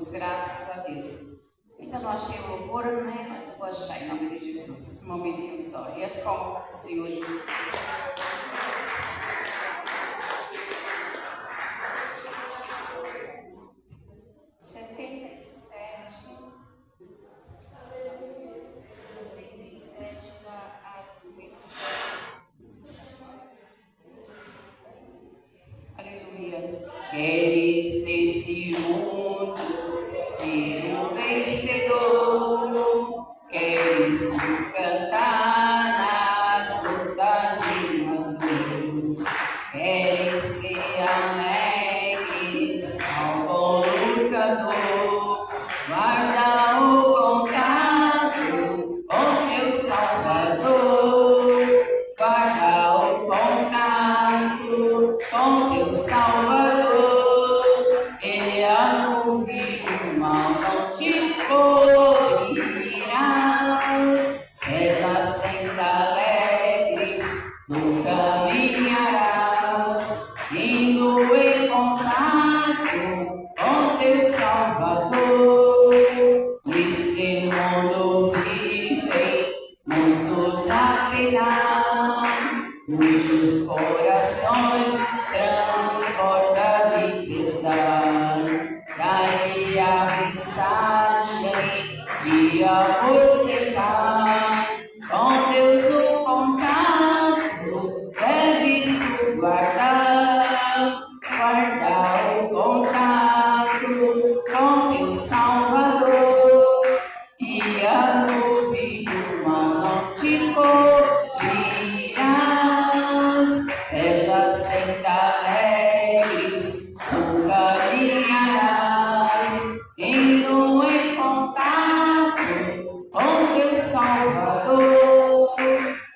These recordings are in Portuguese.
Jesus, graças a Deus. Ainda não achei o louvor, né? Mas eu vou achar em nome de Jesus. Um momentinho só. E as palmas do Senhor Jesus. Queres nesse mundo ser um vencedor, queres tu cantar nas lutas e na dor, queres ser alegre, salvo lutador, guarda o contato com teu Salvador, guarda o contato com teu Salvador. Cobrirás, pelas sendas alegres tu caminharás, indo em contato com teu Salvador. Neste mundo vivem muitos a penar, cujos corações transporta de pesar. Daí a mensagem de amor será, com Deus no contato deves tu guardar, guardar o contato com teu Salvador, e a nuvem do mar não te cobrirás, pelas sendas alegres tu caminharás, indo em contato com teu Salvador.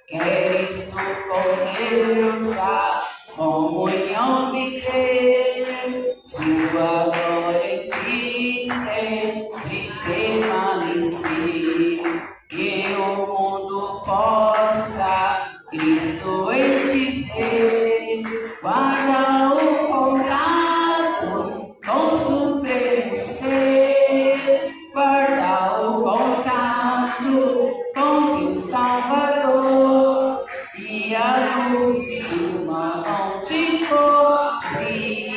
Queres tu com Deus a comunhão viver, sua glória em ti sempre permanecer, que o mundo possa Cristo em ti ver, guarda o contato com o supremo ser, guarda o contato com teu Salvador, e a nuvem do mar não te cobrirás,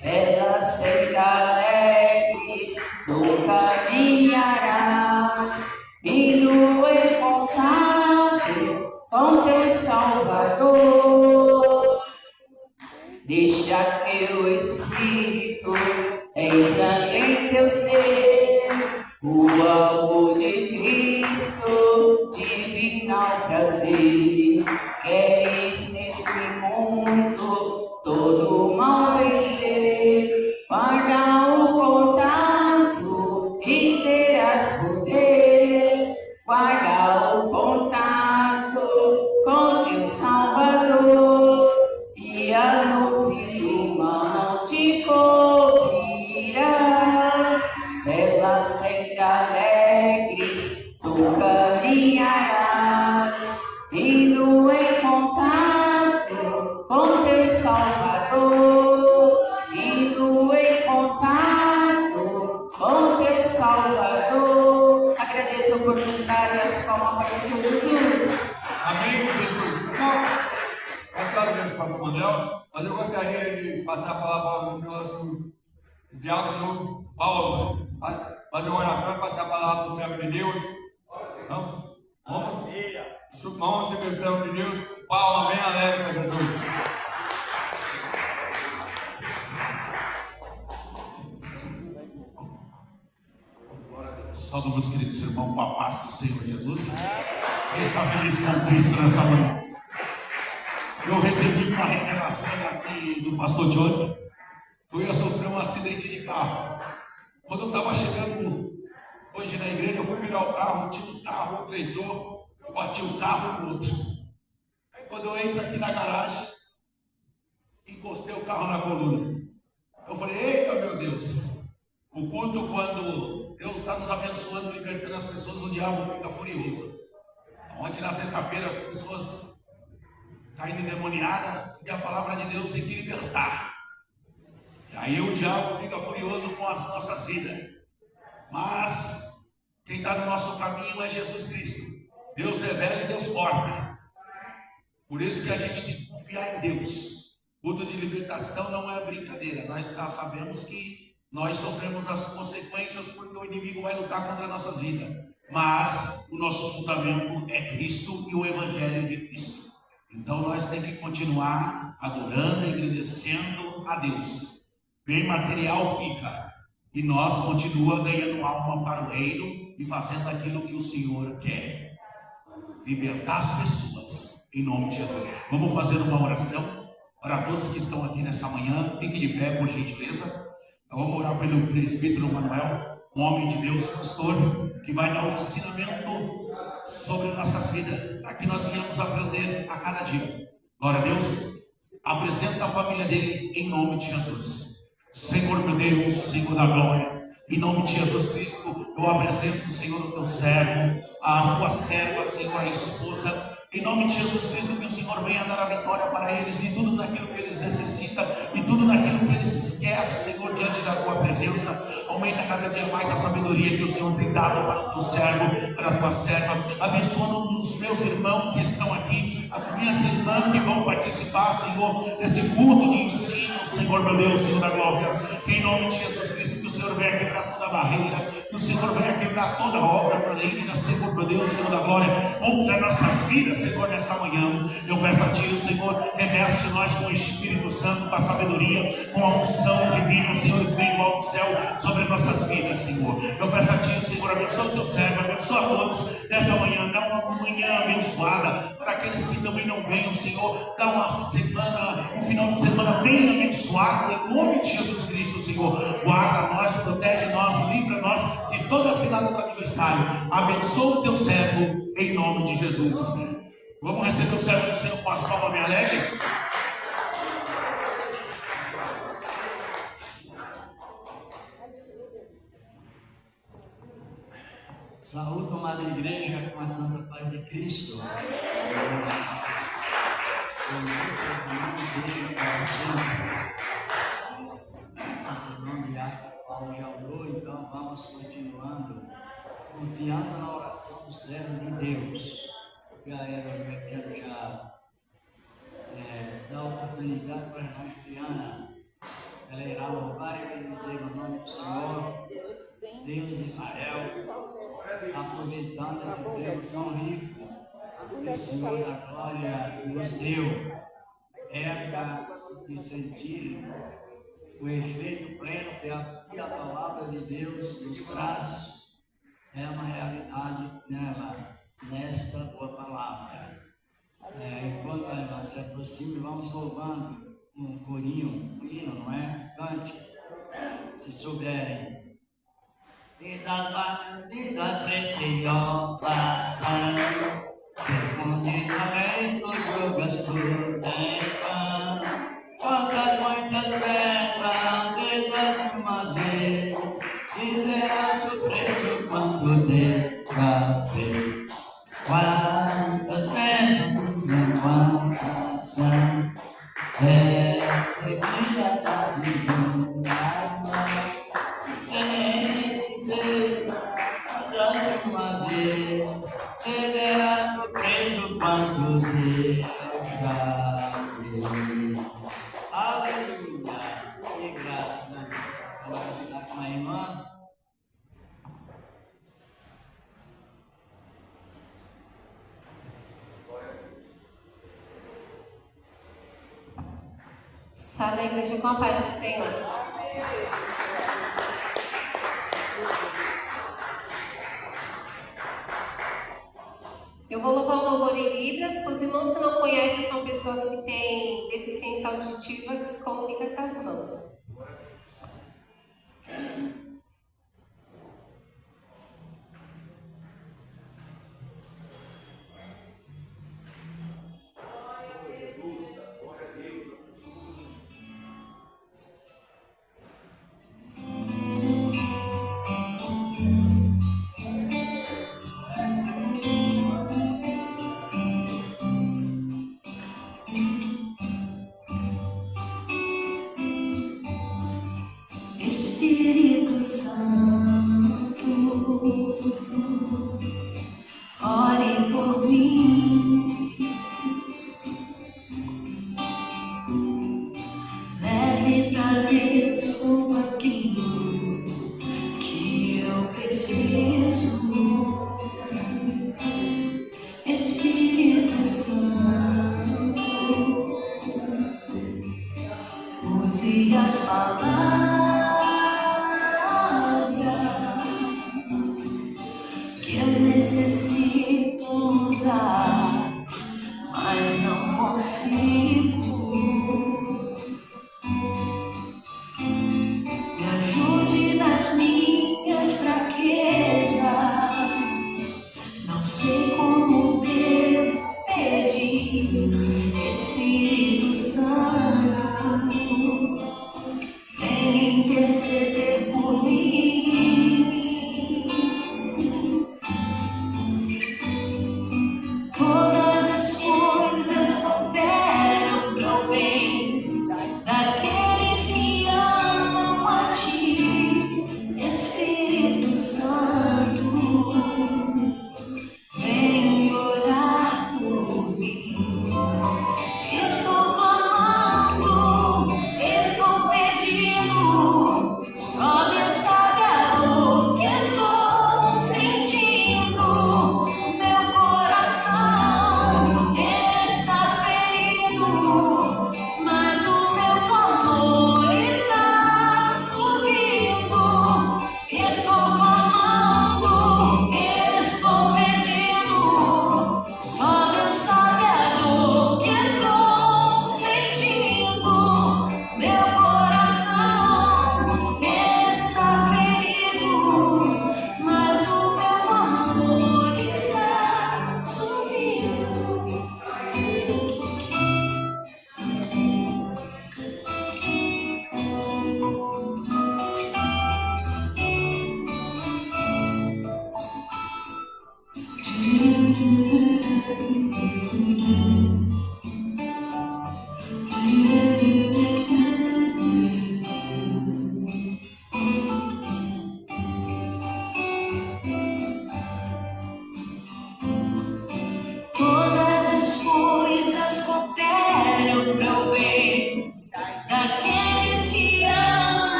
pelas sendas alegres tu caminharás, indo em contato com teu Salvador. Deixa que o Espírito entra em teu ser, o amor de Cristo, divinal prazer. Queres nesse mundo todo mal vencer, guarda o contato e terás poder, guarda o contato com teu Salvador, e a nuvem do mar não te cobrirás, pelas sendas alegres tu caminharás, indo em contato com teu Salvador, indo em contato com teu Salvador. Agradeço a oportunidade e as palmas para o Senhor Jesus. Amém, Jesus. É claro que eu sou o Manuel, mas eu gostaria de passar a palavra para o nosso diácono Paulo, fazer uma oração e passar a palavra para o servo de Deus. Vamos ser o servo de Deus. Paulo, amém, alegre para Jesus. Glória a Deus. Saúde, meus queridos irmãos, com a paz do Senhor Jesus. Quem está feliz com Cristo nessa manhã? Eu recebi uma revelação aqui do pastor Johnny. Eu ia sofrer um acidente de carro. Quando eu estava chegando hoje na igreja, eu fui virar o carro, tinha um carro, outro entrou, eu bati um carro no outro. Aí quando eu entro aqui na garagem, encostei o carro na coluna. Eu falei, eita meu Deus, o culto, quando Deus está nos abençoando, libertando as pessoas, o diabo fica furioso. Ontem na sexta-feira, as pessoas caindo endemoniadas, e a palavra de Deus tem que libertar. E Aí o diabo fica furioso com as nossas vidas. Mas quem está no nosso caminho é Jesus Cristo. Deus revela e Deus corta. Por isso que a gente tem que confiar em Deus. Culto de libertação não é brincadeira. Nós sabemos que nós sofremos as consequências porque o inimigo vai lutar contra nossas vidas. Mas o nosso fundamento é Cristo e o Evangelho de Cristo. Então nós temos que continuar adorando e agradecendo a Deus. Bem material fica. E nós continuamos ganhando alma para o reino e fazendo aquilo que o Senhor quer. Libertar as pessoas, em nome de Jesus. Vamos fazer uma oração para todos que estão aqui nessa manhã. Fique de pé, por gentileza. Vamos orar pelo presbítero Manuel, um homem de Deus, pastor, que vai dar um ensinamento sobre nossas vidas, para que nós venhamos aprender a cada dia. Glória a Deus. Apresenta a família dele em nome de Jesus. Senhor meu Deus, Senhor da glória, em nome de Jesus Cristo, eu apresento, Senhor, o teu servo, a tua serva, Senhor, a esposa, em nome de Jesus Cristo, que o Senhor venha dar a vitória para eles em tudo naquilo que eles necessitam e tudo naquilo que eles querem, Senhor, diante da tua presença. Aumenta cada dia mais a sabedoria que o Senhor tem dado para o teu servo, para a tua serva. Abençoa os meus irmãos que estão aqui, as minhas irmãs que vão participar, Senhor, desse culto de ensino, Senhor meu Deus, Senhor da glória. Que em nome de Jesus Cristo, que o Senhor venha quebrar toda a barreira, que o Senhor venha quebrar toda a obra maligna, Senhor meu Deus, Senhor da glória, contra nossas vidas, Senhor, nessa manhã. Eu peço a Ti, Senhor, reveste nós com o Espírito Santo, com a sabedoria, com a unção divina, Senhor, que vem do alto céu sobre nossas vidas, Senhor. Eu peço a Ti, Senhor, abençoa o teu servo, abençoa a todos nessa manhã, dá uma manhã abençoada para aqueles que também não venham, Senhor. Dá uma semana, um final de semana bem abençoado, em nome de Jesus Cristo, Senhor. Guarda nós, protege nós, livra nós de toda a cilada do adversário. Abençoa o teu servo em nome de Jesus. Vamos receber o servo do Senhor com as palmas bem alegres. Saúde, amada igreja, com a santa paz de Cristo. Nosso nome Paulo já orou, então vamos continuando, confiando na oração do servo de Deus. Eu quero já dar oportunidade para a irmã Juliana. Ela irá louvar e bendizer o nome do Senhor, Deus de Israel, aproveitando esse tempo tão rico que o Senhor da glória nos deu. Época de sentir o efeito pleno que a palavra de Deus nos traz é uma realidade nela, nesta tua palavra. Enquanto a irmã se aproxima, vamos louvando um corinho, um hino, não é? Cante, se souberem. E das vidas preciosas são, segundo Israel, jogas tu tempo. Quantas muitas vezes de uma vez, e verás surpreso quando deixa ver. Quantas vezes em quantas são, recebidas da divina mão. De uma vez, deverá surpreso quando deixa vez. Aleluia! E graças a Deus. Agora está com a irmã. Sai da igreja com a paz do Senhor. Eu vou louvar o louvor em Libras. Os irmãos que não conhecem são pessoas que têm deficiência auditiva que se comunicam com as mãos.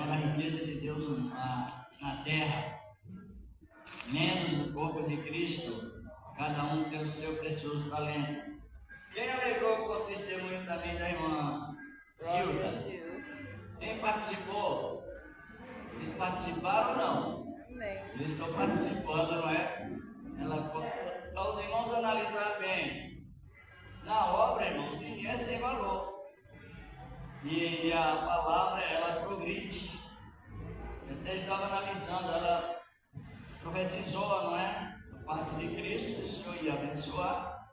maior a riqueza de Deus na terra, menos no corpo de Cristo. Cada um tem o seu precioso talento. Quem alegrou com o testemunho também da irmã Silvia? Quem participou? Eles participaram ou não? Eles estão participando, não é? Para os irmãos analisar bem. Na obra, irmãos, ninguém é sem valor. E a palavra, ela progride. Eu até estava analisando, ela profetizou, não é? A parte de Cristo, o Senhor ia abençoar.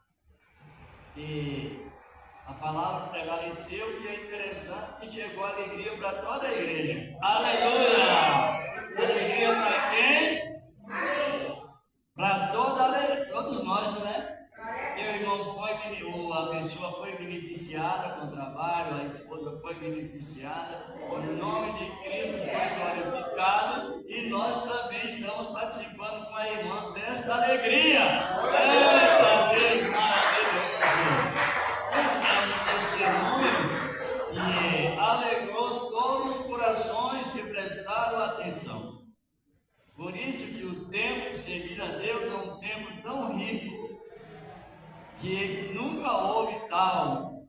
E a palavra prevaleceu e é interessante que chegou alegria para toda a igreja. Aleluia! Alegria para quem? Para todos nós, não é? Que o irmão foi, a pessoa foi beneficiada com o trabalho, a esposa foi beneficiada, o nome de Cristo foi glorificado e nós também estamos participando com a irmã desta alegria. Eita Deus maravilhoso! É um testemunho que alegrou todos os corações que prestaram atenção. Por isso que o tempo de servir a Deus é um tempo tão rico que nunca houve tal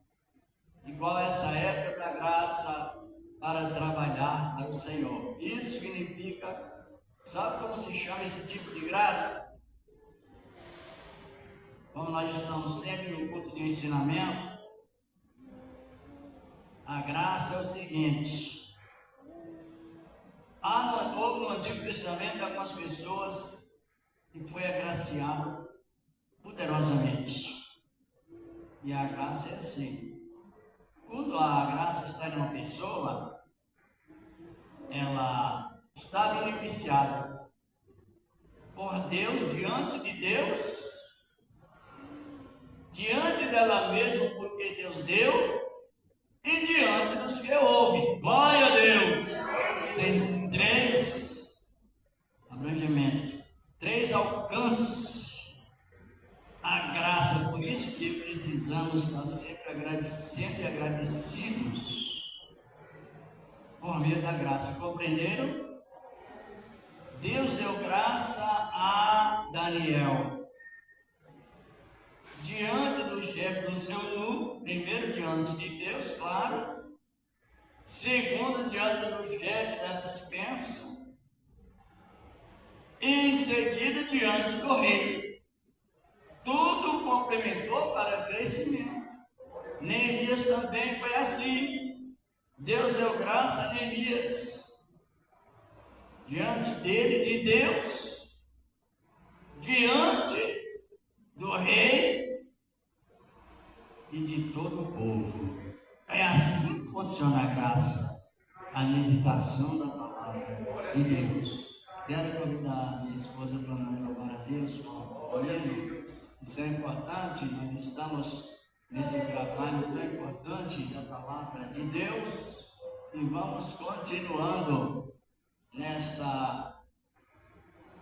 igual essa época da graça para trabalhar para o Senhor. Isso significa, sabe como se chama esse tipo de graça? Como nós estamos sempre no culto de ensinamento, a graça é o seguinte: no Antigo Testamento, algumas pessoas que foi agraciado poderosamente. E a graça é assim. Quando a graça está em uma pessoa, ela está beneficiada por Deus, diante dela mesma, porque Deus deu, e diante dos que ouvem. Glória a Deus! Tem 3 abrangimentos, 3 alcances. A graça, por isso que precisamos estar sempre agradecidos por meio da graça. Compreenderam? Deus deu graça a Daniel diante do chefe do seu eunuco, primeiro diante de Deus, claro, segundo diante do chefe da dispensa, e em seguida diante do rei. Tudo complementou para crescimento. Neemias também foi assim. Deus deu graça a Neemias diante dele, de Deus, diante do rei e de todo o povo. É assim que funciona a graça, a meditação da palavra de Deus. Quero convidar minha esposa para louvar a Deus com o hino. Isso é importante, nós estamos nesse trabalho tão importante da palavra de Deus e vamos continuando nesta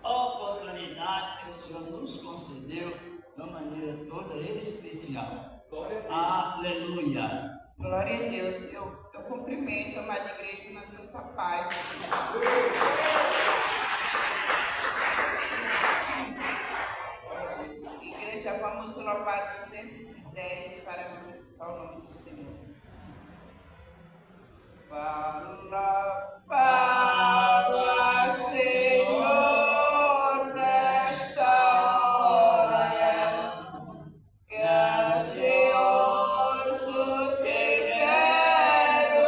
oportunidade que o Senhor nos concedeu de uma maneira toda especial. Aleluia! Glória a Deus. Eu cumprimento a amada igreja na santa paz. Igreja, vamos louvar 210 para glorificar o nome do Senhor. Fala, Senhor, nesta hora, que ansioso te quero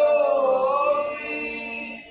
ouvir.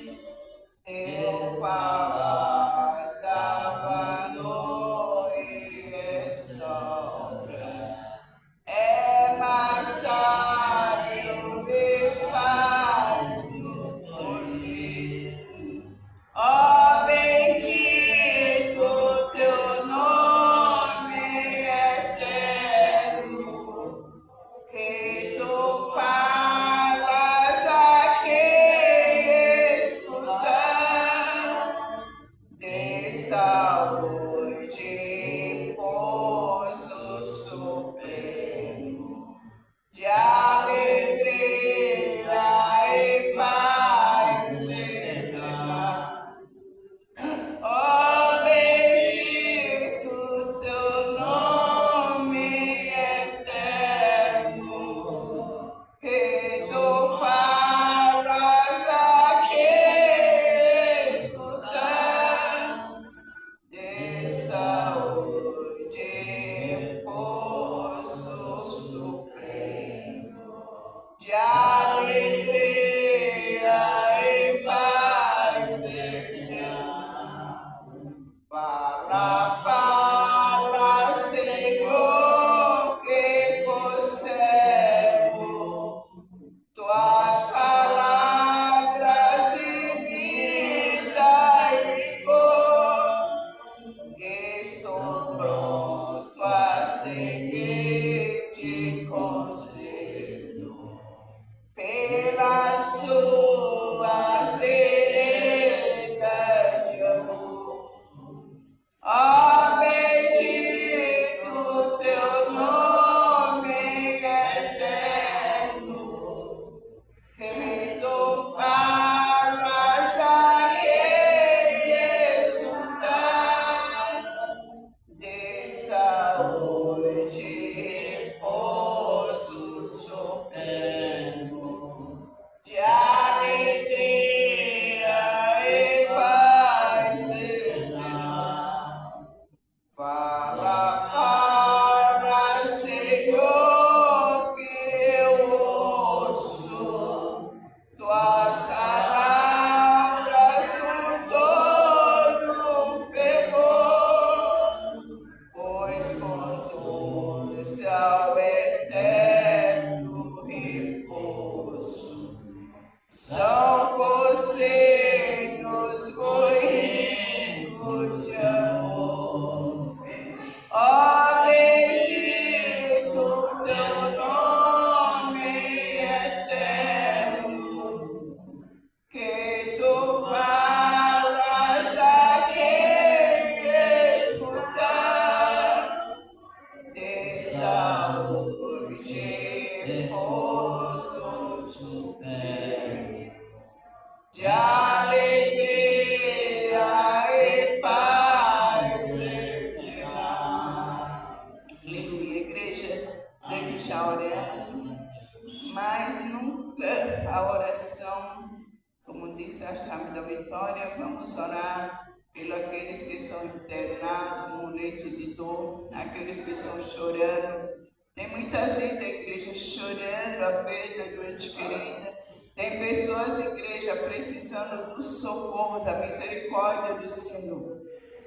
Vitória. Vamos orar pelos aqueles que são internados no leito de dor, aqueles que estão chorando. Tem muita gente da igreja chorando a perda de um ente querida. Tem pessoas, igreja, precisando do socorro, da misericórdia do Senhor.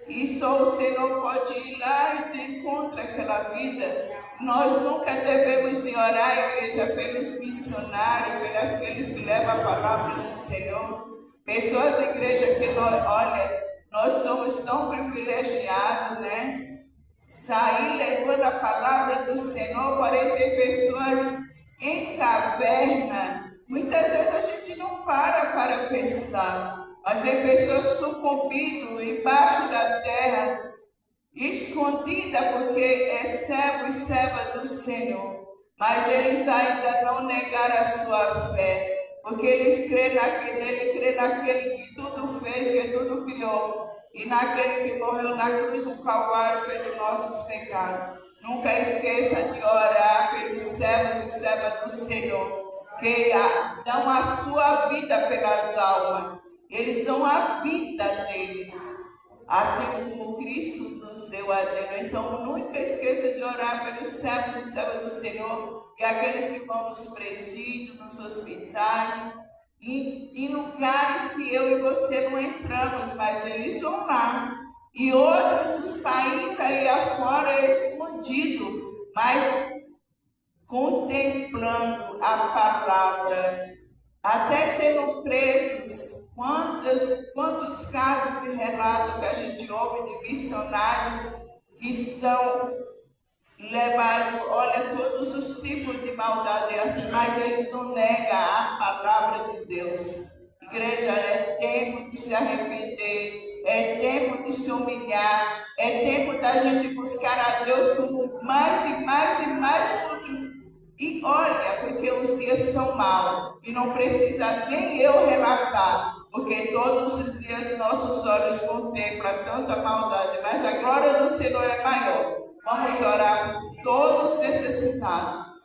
E só o Senhor pode ir lá e encontrar aquela vida. Nós nunca devemos de orar, igreja, pelos missionários, pelos aqueles que levam a palavra do Senhor. Pessoas, igreja, que nós somos tão privilegiados, né? Sair levando a palavra do Senhor, porém tem pessoas em caverna. Muitas vezes a gente não para pensar, mas tem pessoas sucumbindo embaixo da terra, escondida porque é servo e serva do Senhor. Mas eles ainda não negaram a sua fé, porque eles creem naquele que tudo fez, que tudo criou. E naquele que morreu na cruz do Calvário pelos nossos pecados. Nunca esqueça de orar pelos servos e servas do Senhor, que dão a sua vida pelas almas. Eles dão a vida deles, assim como Cristo nos deu a dele. Então, nunca esqueça de orar pelos servos e servas do Senhor, e aqueles que vão nos presídios, nos hospitais, em lugares que eu e você não entramos, mas eles vão lá. E outros dos países aí afora escondido, mas contemplando a palavra, até sendo presos. Quantos casos e relatos que a gente ouve de missionários que são levados, olha, todos os tipos de maldade, mas eles não negam a palavra de Deus. Igreja, é tempo de se arrepender, é tempo de se humilhar, é tempo da gente buscar a Deus como mais e mais e mais. E olha, porque os dias são maus e não precisa nem eu relatar, porque todos os dias nossos olhos contemplam tanta maldade, mas a glória do Senhor é maior. Vamos orar por todos necessitados.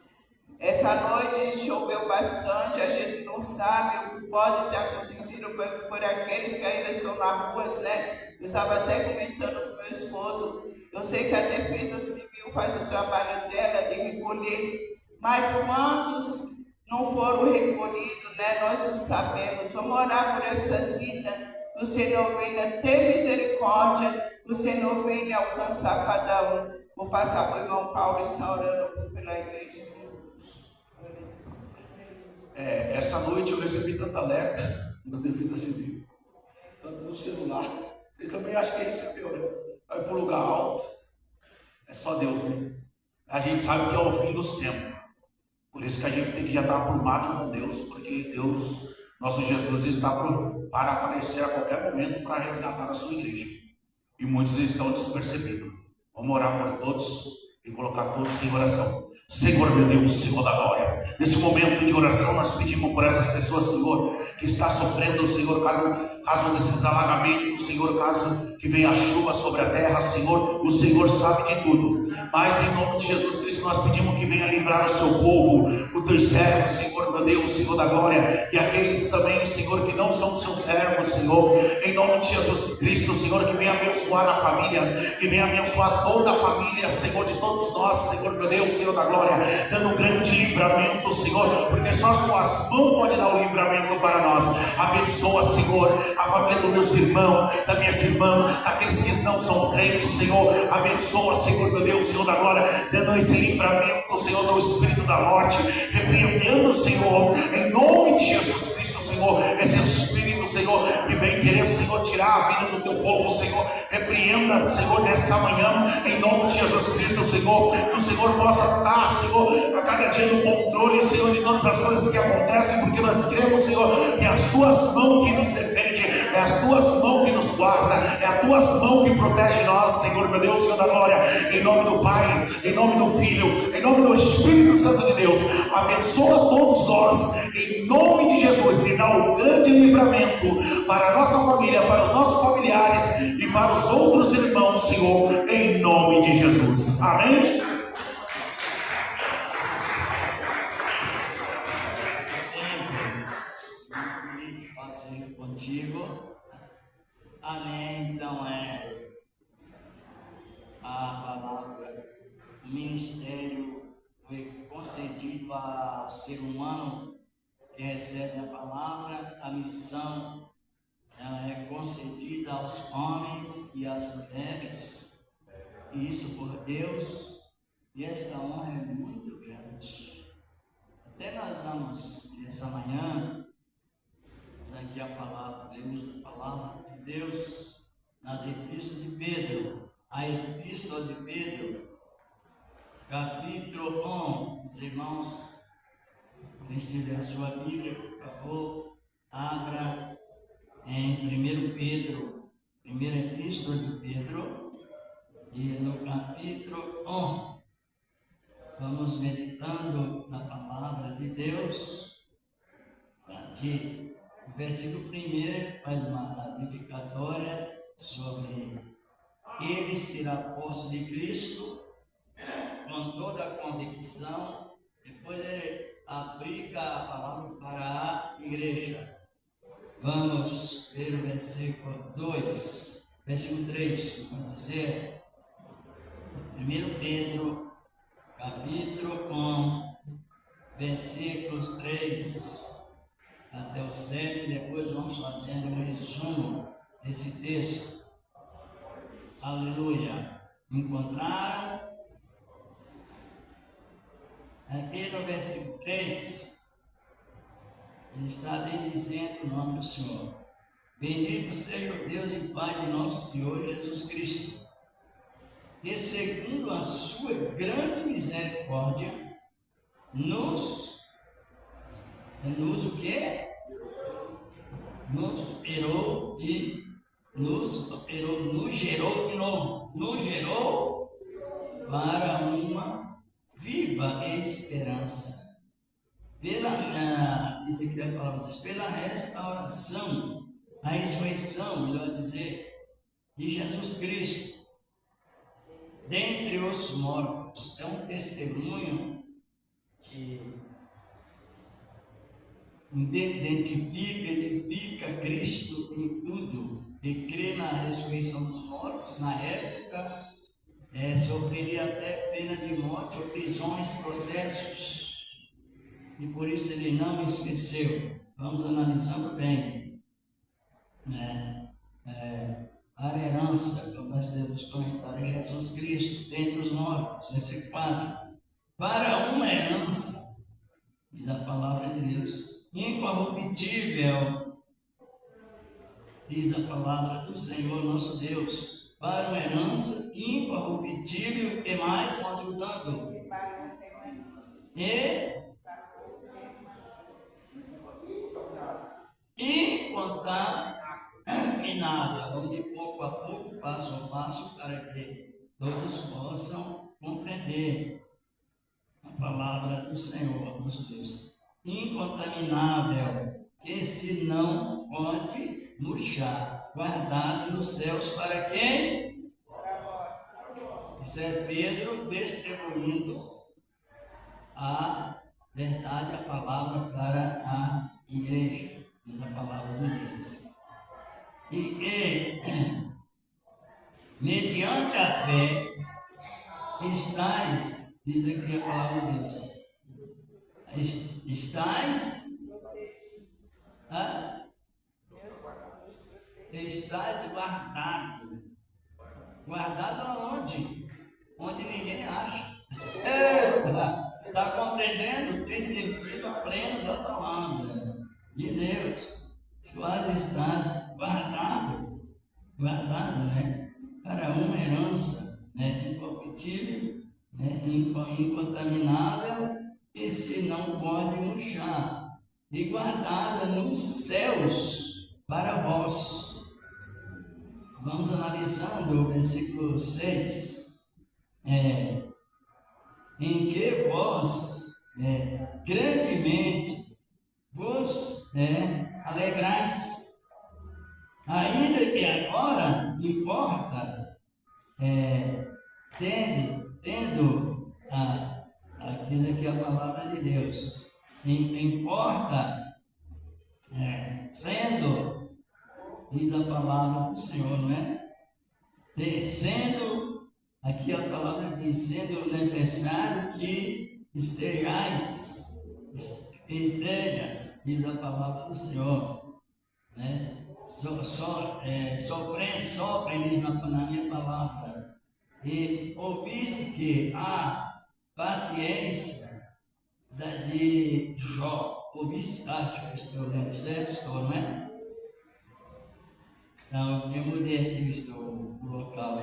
Essa noite choveu bastante, a gente não sabe o que pode ter acontecido por aqueles que ainda estão nas ruas, né? Eu estava até comentando com meu esposo, eu sei que a Defesa Civil faz o trabalho dela de recolher, mas quantos não foram recolhidos, né? Nós não sabemos. Vamos orar por essas vidas, que o Senhor venha ter misericórdia, que o Senhor venha alcançar cada um. Vou passar para o irmão Paulo e está orando pela igreja. Essa noite eu recebi tanta alerta da Defesa Civil, tanto no celular. Vocês também acham que recebeu, né? Vai para o lugar alto. É só Deus, né? A gente sabe que é o fim dos tempos. Por isso que a gente tem que já estar arrumado com Deus, porque Deus, nosso Jesus, está para aparecer a qualquer momento para resgatar a sua igreja. E muitos estão despercebidos. Vamos orar por todos e colocar todos em oração. Senhor, meu Deus, Senhor da glória, nesse momento de oração nós pedimos por essas pessoas, Senhor, que está sofrendo, Senhor, caso desses alagamentos, Senhor, caso que venha a chuva sobre a terra, Senhor, o Senhor sabe de tudo, mas em nome de Jesus Cristo nós pedimos que venha livrar o seu povo, os teus servos, Senhor, meu Deus, Senhor da glória, e aqueles também, Senhor, que não são seus servos, Senhor, em nome de Jesus Cristo, Senhor, que venha abençoar a família, que venha abençoar toda a família, Senhor, de todos nós, Senhor, meu Deus, Senhor da glória, dando um grande livramento, Senhor, porque só as suas mãos podem dar o livramento para nós. Abençoa, Senhor, a família dos meus irmãos, das minhas irmãs, daqueles que não são crentes, Senhor. Abençoa, Senhor, meu Deus, Senhor da glória, dando esse livramento, Senhor, do espírito da morte, repreendendo, Senhor, em nome de Jesus Cristo, Senhor, esse espírito, Senhor, que vem querer, Senhor, tirar a vida do teu povo, Senhor, repreenda, Senhor, nessa manhã, em nome de Jesus Cristo, Senhor, que o Senhor possa estar, Senhor, a cada dia no controle, Senhor, de todas as coisas que acontecem, porque nós cremos, Senhor, que é as tuas mãos que nos defende, é as tuas mãos que nos guarda, é as tuas mãos que protege nós, Senhor, meu Deus, Senhor da glória, em nome do Pai, em nome do Filho, em nome do Espírito Santo de Deus, abençoa todos nós, em nome de Jesus, e dá um grande livramento para a nossa família, para os nossos familiares e para os outros irmãos, Senhor, em nome de Jesus, amém? Fazer contigo Amém. Então a palavra, o ministério foi concedido ao ser humano que recebe a palavra, a missão, ela é concedida aos homens e às mulheres, e isso por Deus, e esta honra é muito grande. Até nós vamos, nessa manhã, aqui a palavra, fazemos a palavra de Deus nas epístolas de Pedro. A epístola de Pedro, capítulo 1. Os irmãos, quem tiver a sua Bíblia, por favor, abra em 1 Pedro, primeira epístola de Pedro, e no capítulo 1. Vamos meditando na palavra de Deus. Aqui, o versículo 1 faz uma dedicatória sobre ele ser apóstolo de Cristo com toda a convicção. Depois ele aplica a palavra para a igreja. Vamos ver o versículo 2, versículo 3, vai dizer, 1 Pedro, capítulo 1, versículos 3 até o 7, depois vamos fazendo um resumo desse texto. Aleluia! Encontraram? Aqui no versículo 3, ele está dizendo o nome do Senhor. Bendito seja o Deus e Pai de nosso Senhor Jesus Cristo, que segundo a sua grande misericórdia, nos o quê? Nos gerou de novo. Nos gerou para uma viva esperança. Diz aqui a palavra diz, pela restauração, a ressurreição, melhor dizer, de Jesus Cristo, dentre os mortos. É um testemunho que identifica Cristo em tudo, e crê na ressurreição dos mortos. Na época, sofreria até pena de morte ou prisões, processos, e por isso ele não esqueceu. Vamos analisando bem, a herança, como nós temos comentado, em Jesus Cristo, dentre os mortos, nesse quadro, para uma herança, diz a palavra de Deus, incorruptível, diz a palavra do Senhor nosso Deus, para uma herança incorruptível, que mais nós ajudando, e incontaminável. Vamos de pouco a pouco, passo a passo, para que todos possam compreender a palavra do Senhor nosso Deus. Incontaminável, que se não pode murchar, guardado nos céus para quem? Isso é Pedro distribuindo a verdade, a palavra para a igreja, diz a palavra de Deus. E que, mediante a fé, estáis, diz aqui a palavra de Deus, estáis guardado. Guardado aonde? Onde ninguém acha. Está compreendendo? Tem sentido pleno da palavra de Deus. Quase estás guardado, né? Para uma herança, né? Incorruptível, né? Incontaminável, que se não pode murchar, e guardada nos céus para vós. Vamos analisando o versículo 6, em que vós grandemente vos alegrais, ainda que agora importa, tendo diz aqui a palavra de Deus, importa, sendo diz a palavra do Senhor, não é? Aqui a palavra diz, sendo necessário que estejas, diz a palavra do Senhor, né? Sofrem, diz na minha palavra, e ouviste que a paciência de Jó, ouviste, acho que estou lendo certo, estou, não é? Então, eu mudei aqui o local,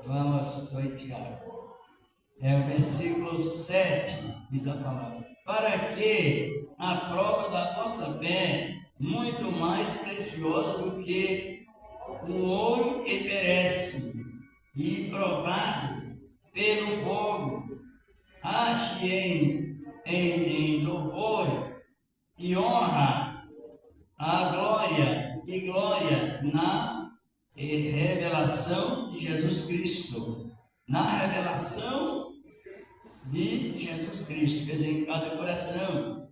vamos, Tiago. É o versículo 7, diz a palavra. Para que a prova da vossa fé, muito mais preciosa do que o ouro que perece, e provado pelo fogo, ache em louvor e honra a glória na revelação de Jesus Cristo. Na revelação de Jesus Cristo, quer dizer, em cada coração.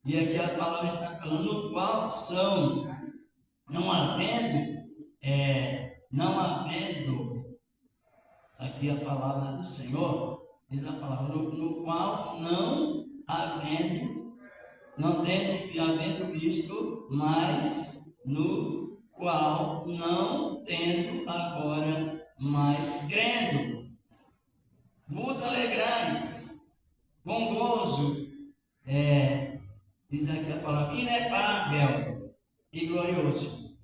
E aqui a palavra está falando, no qual são, não havendo, aqui a palavra do Senhor, diz a palavra, no qual não havendo isto, mas no qual não tendo agora mais crendo, vos alegrais com gozo, diz aqui a palavra, inefável e glorioso.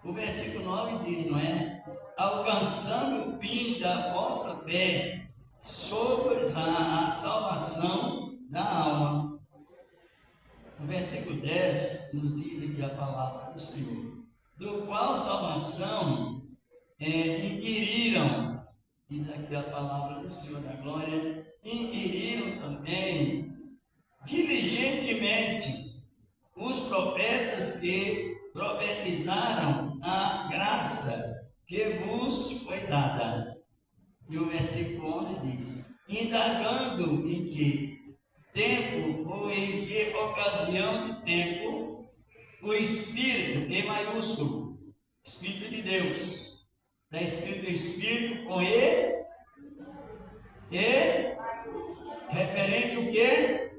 O versículo 9 diz, não é? Alcançando o fim da vossa fé, sobre a salvação da alma. O versículo 10 nos diz aqui a palavra do Senhor, do qual salvação inquiriram, diz aqui a palavra do Senhor da glória, inquiriram também diligentemente os profetas que profetizaram a graça que vos foi dada. E o versículo 11 diz, indagando em que tempo ou em que ocasião de tempo o Espírito, em maiúsculo, Espírito de Deus, está escrito Espírito com E, referente o quê?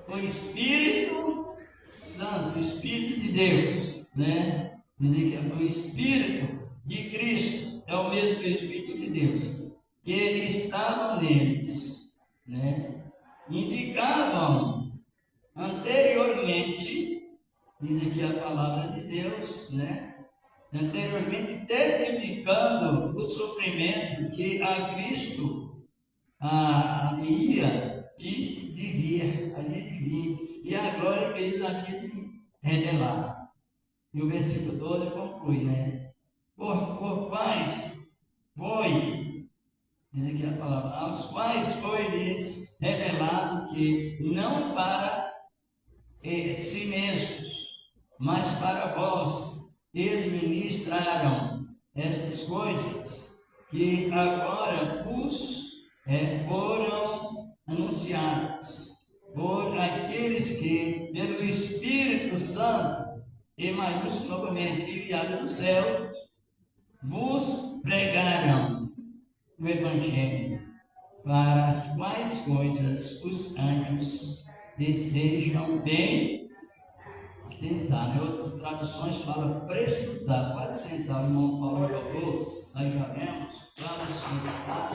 O Espírito Santo, o Espírito de Deus, né? Dizer que é o Espírito de Cristo, é o mesmo Espírito de Deus, que estava neles, né? Indicavam anteriormente, diz aqui a palavra de Deus, né? Anteriormente testificando o sofrimento que a Cristo havia de vir, e a glória que eles haviam de revelar. E o versículo 12 conclui, né? Por quais foi, diz aqui a palavra, aos quais foi-lhes revelado que não para si mesmos, mas para vós, eles ministraram estas coisas que agora vos foram anunciadas por aqueles que, pelo Espírito Santo, e maiúsculo novamente, enviado do céu, vos pregaram o Evangelho, para as quais coisas os anjos desejam bem atentar. Em outras traduções fala prescrutar. Pode sentar, o irmão Paulo jogou, nós já vemos, vamos meditar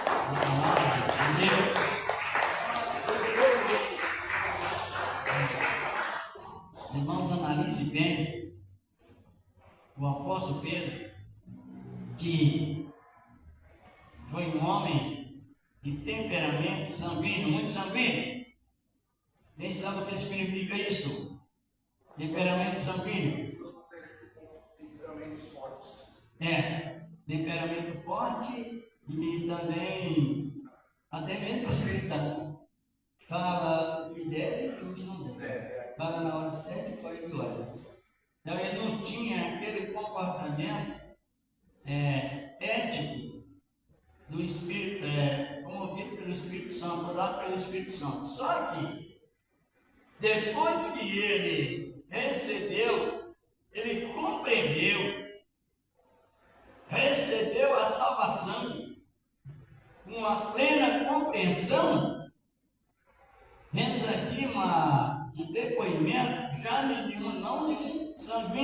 a palavra de Deus. Os irmãos analisem bem o apóstolo Pedro, que foi um homem de temperamento sanguíneo, muito sanguíneo. Quem sabe o que significa isso? Temperamento sanguíneo. Temperamentos fortes. Temperamento forte e também, até mesmo para cristão. Fala o que deve e o que não deve. Fala na hora certa e fora de hora. Então ele não tinha aquele comportamento ético do Espírito, promovido pelo Espírito Santo, mandado pelo Espírito Santo. Só que, depois que ele recebeu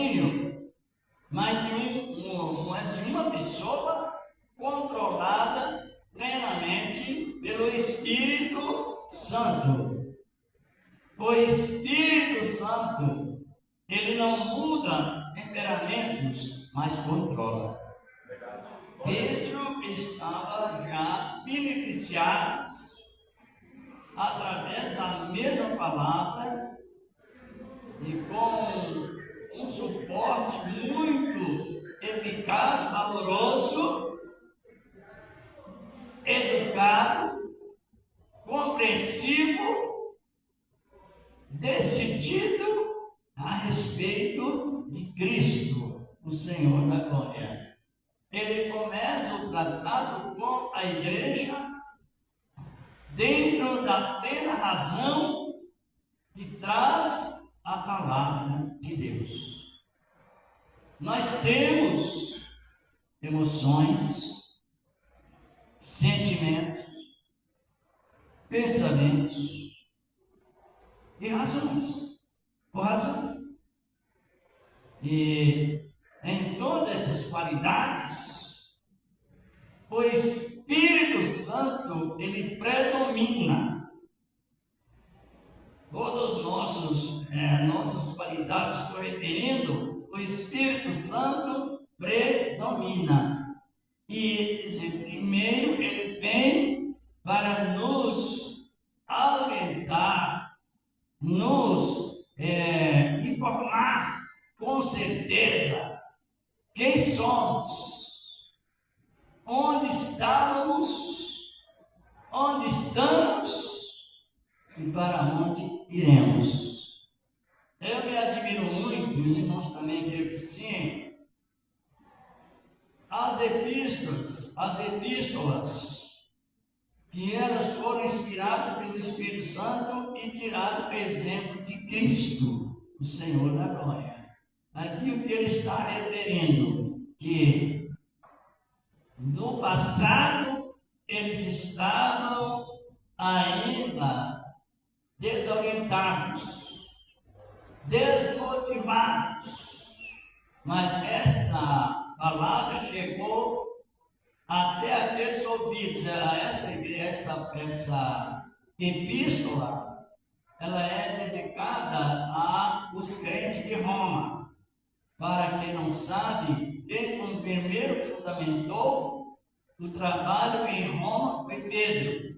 domínio, mas de uma pessoa controlada plenamente pelo Espírito Santo. O Espírito Santo, ele não muda temperamentos, mas controla. Pedro estava já beneficiado através da mesma palavra e com um suporte muito eficaz, valoroso, educado, compreensivo, decidido a respeito de Cristo, o Senhor da glória. Ele começa o tratado com a igreja dentro da plena razão e traz a palavra de Deus. Nós temos emoções, sentimentos, pensamentos e razões, por razão. E em todas essas qualidades, o Espírito Santo, ele predomina. Todas nossas qualidades, estou referindo, o Espírito Santo predomina. E primeiro ele vem para nos orientar, nos informar com certeza quem somos, onde estamos e para onde iremos. Eu me admiro muito, os irmãos também creio que sim, as epístolas, que elas foram inspiradas pelo Espírito Santo e tiraram o exemplo de Cristo, o Senhor da glória. Aqui o que ele está referindo, que no passado eles estavam ainda desorientados, desmotivados, mas esta palavra chegou até aqueles ouvidos. Essa epístola, ela é dedicada aos crentes de Roma. Para quem não sabe, ele como primeiro fundamentou o trabalho em Roma foi Pedro.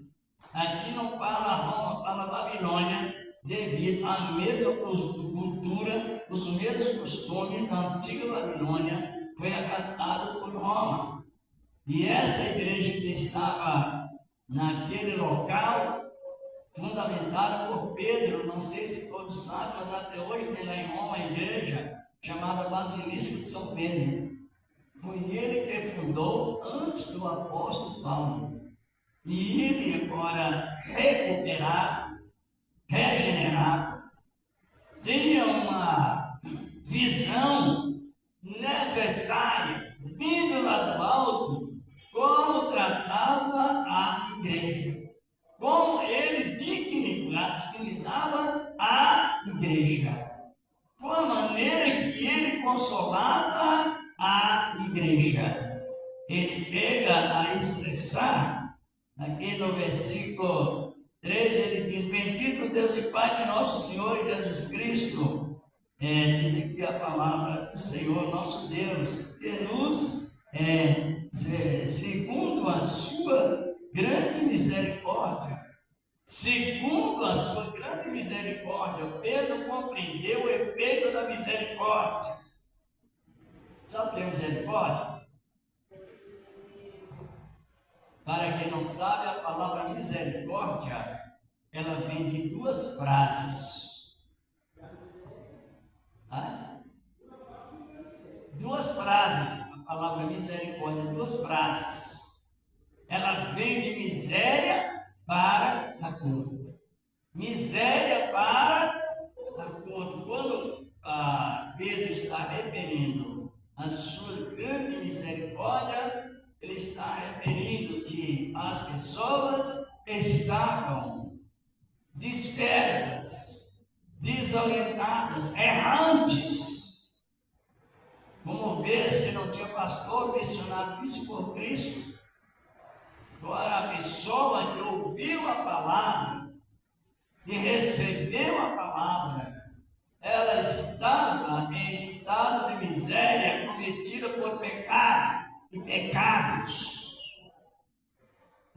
Aqui não fala Roma, fala Babilônia, devido à mesma cultura, os mesmos costumes da antiga Babilônia, foi acatado por Roma. E esta igreja que estava naquele local, fundamentada por Pedro, não sei se todos sabem, mas até hoje tem lá em Roma a igreja chamada Basilisca de São Pedro. Foi ele que fundou antes do apóstolo Paulo. E ele agora recuperado, regenerado, tinha uma visão necessária, vindo lá do alto, como tratava a igreja, como ele dignizava a igreja, com a maneira que ele consolava a igreja. Ele chega a expressar, aqui no versículo 3, ele diz: bendito Deus e Pai de nosso Senhor Jesus Cristo. Diz aqui a palavra do Senhor nosso Deus, que nos, segundo a sua grande misericórdia, Pedro compreendeu o efeito da misericórdia. Sabe o que é misericórdia? Para quem não sabe, a palavra misericórdia, ela vem de duas frases. Duas frases, a palavra misericórdia, duas frases. Ela vem de miséria para acordo. Miséria para acordo. Quando Pedro está referindo a sua grande misericórdia, ele está referindo que as pessoas estavam dispersas, desorientadas, errantes, não tinha pastor, missionário, isso por Cristo. Agora, a pessoa que ouviu a palavra e recebeu a palavra, ela estava em estado de miséria cometida por pecado e pecados.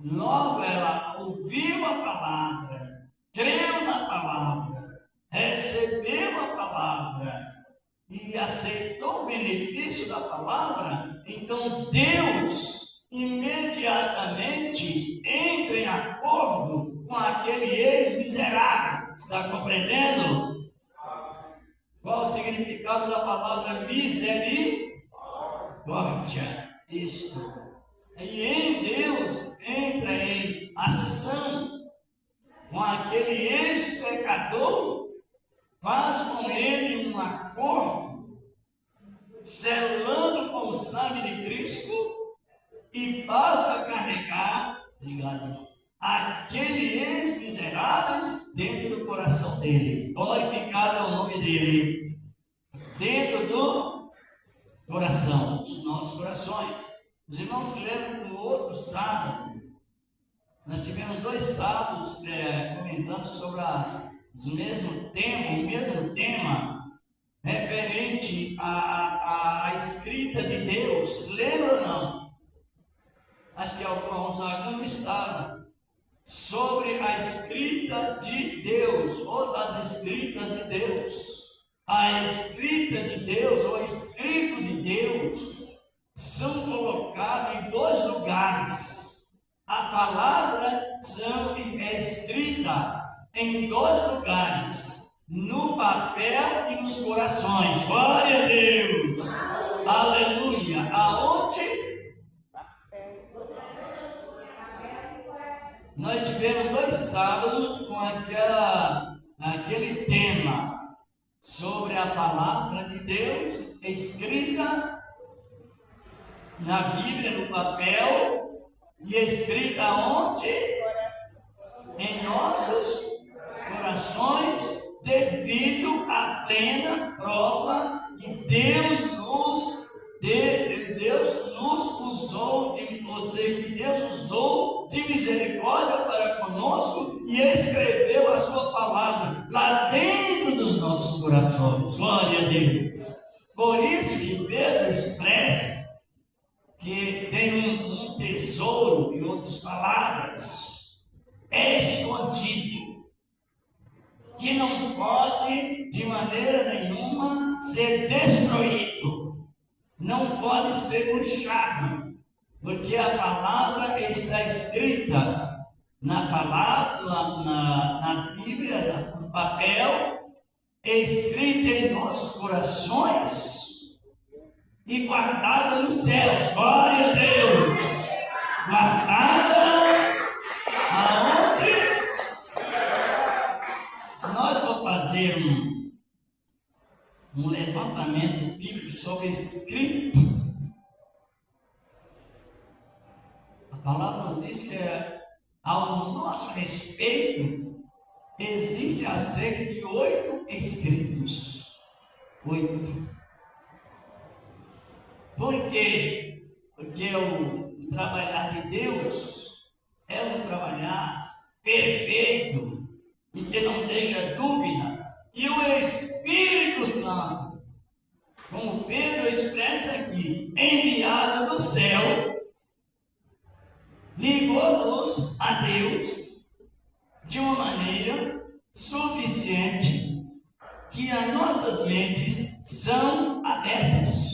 Logo ela ouviu a palavra, creu na palavra, recebeu a palavra e aceitou o benefício da palavra. Então Deus imediatamente entra em acordo com aquele ex-miserável. Está compreendendo? Qual o significado da palavra misericórdia? Isto. E em Deus entra em ação com aquele ex-pecador, faz com ele um acordo, selando com o sangue de Cristo, e passa a carregar, obrigado, irmão, aquele ex-miseráveis dentro do coração dele. Glorificado é o nome dele. Dentro do coração, dos nossos corações. Os irmãos se lembram que no outro sábado, nós tivemos 2 sábados comentando sobre o mesmo tema, referente à escrita de Deus. Se lembram ou não? Acho que alguns não estavam. Sobre a escrita de Deus, ou as escritas de Deus. A escrita de Deus, ou escrito de Deus, são colocados em 2 lugares. A palavra é escrita em 2 lugares: no papel e nos corações. Glória a Deus! Aleluia! Aonde? Nós tivemos 2 sábados com aquele tema sobre a palavra de Deus escrita na Bíblia, no papel, e escrita onde? Em nossos corações, devido à plena prova que Deus usou de misericórdia para conosco e escreveu a sua palavra lá dentro dos nossos corações. Glória a Deus! Por isso que Pedro expressa que tem um tesouro, em outras palavras, é escondido, que não pode de maneira nenhuma ser destruído, não pode ser murchado, porque a palavra está escrita na Bíblia, no papel, escrita em nossos corações e guardada nos céus. Glória a Deus! Guardada aonde? Se nós for fazer um levantamento bíblico sobre escrito, a palavra nos diz que ao nosso respeito existe cerca de 8 escritos. 8. Por quê? Porque o trabalhar de Deus é um trabalhar perfeito e que não deixa dúvida. E o Espírito Santo, como Pedro expressa aqui, enviado do céu, ligou-nos a Deus de uma maneira suficiente que as nossas mentes são abertas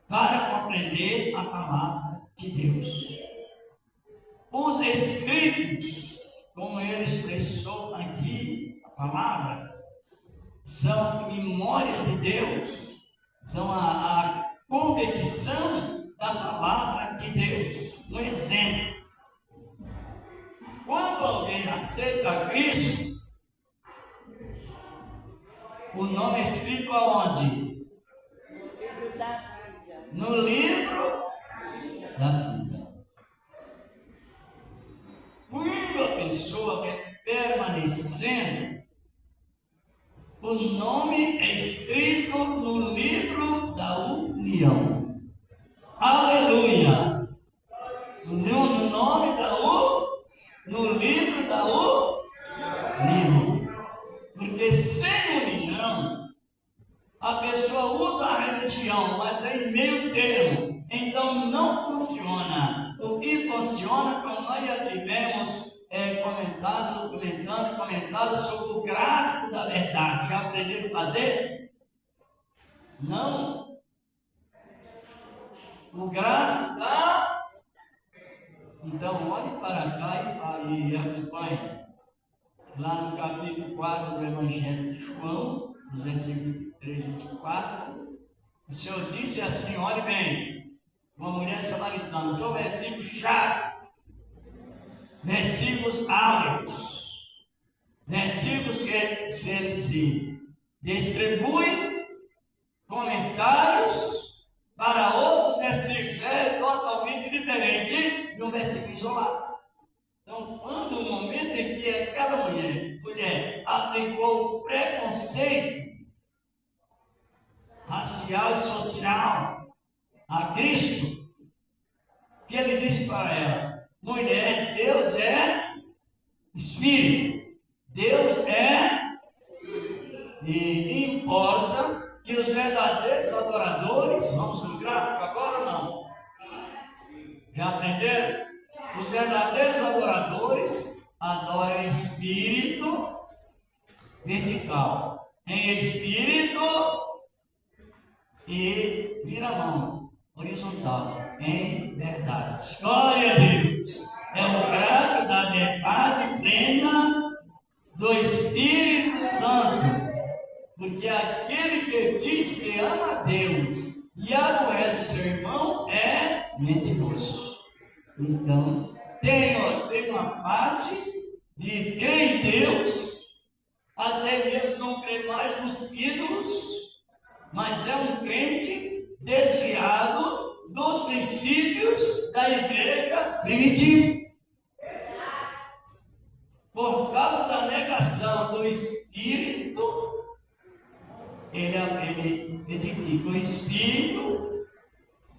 para compreender a palavra de Deus. Os escritos, como ele expressou aqui, a palavra, são memórias de Deus, são a competição da palavra de Deus. Um exemplo: quando alguém aceita Cristo, o nome é escrito aonde? No livro da vida. Quando a pessoa vem permanecendo, o nome é escrito no livro da unidade. união. Aleluia! No nome da no livro da união. Porque sem união, a pessoa usa a religião, mas é em meio termo. Então não funciona. O que funciona, como nós já tivemos comentado sobre o gráfico da verdade. Já aprenderam a fazer? Não. O gráfico da... Então, olhe para cá e acompanhe. Lá no capítulo 4 do Evangelho de João, nos versículos 23 e 24, o Senhor disse assim, olhe bem, uma mulher samaritana, são versículos chaves, versículos áureos, versículos que se distribuem comentários para outros versículos, é totalmente diferente de um versículo isolado. Então, quando o momento em que aquela mulher aplicou o preconceito racial e social a Cristo, que ele disse para ela, mulher, Deus é Espírito, Deus é, e importa que os verdadeiros adoradores, vamos no gráfico agora ou não? Já aprenderam? Os verdadeiros adoradores adoram em espírito vertical, em espírito e vira a mão horizontal, em verdade. Glória a Deus! É o gráfico da verdade plena do Espírito Santo, porque aquele que diz que ama a Deus e aborrece seu irmão é mentiroso. Então, tem uma parte de crer em Deus, até mesmo não crer mais nos ídolos, mas é um crente desviado dos princípios da igreja primitiva. Por causa da negação do Espírito, ele edifica o Espírito,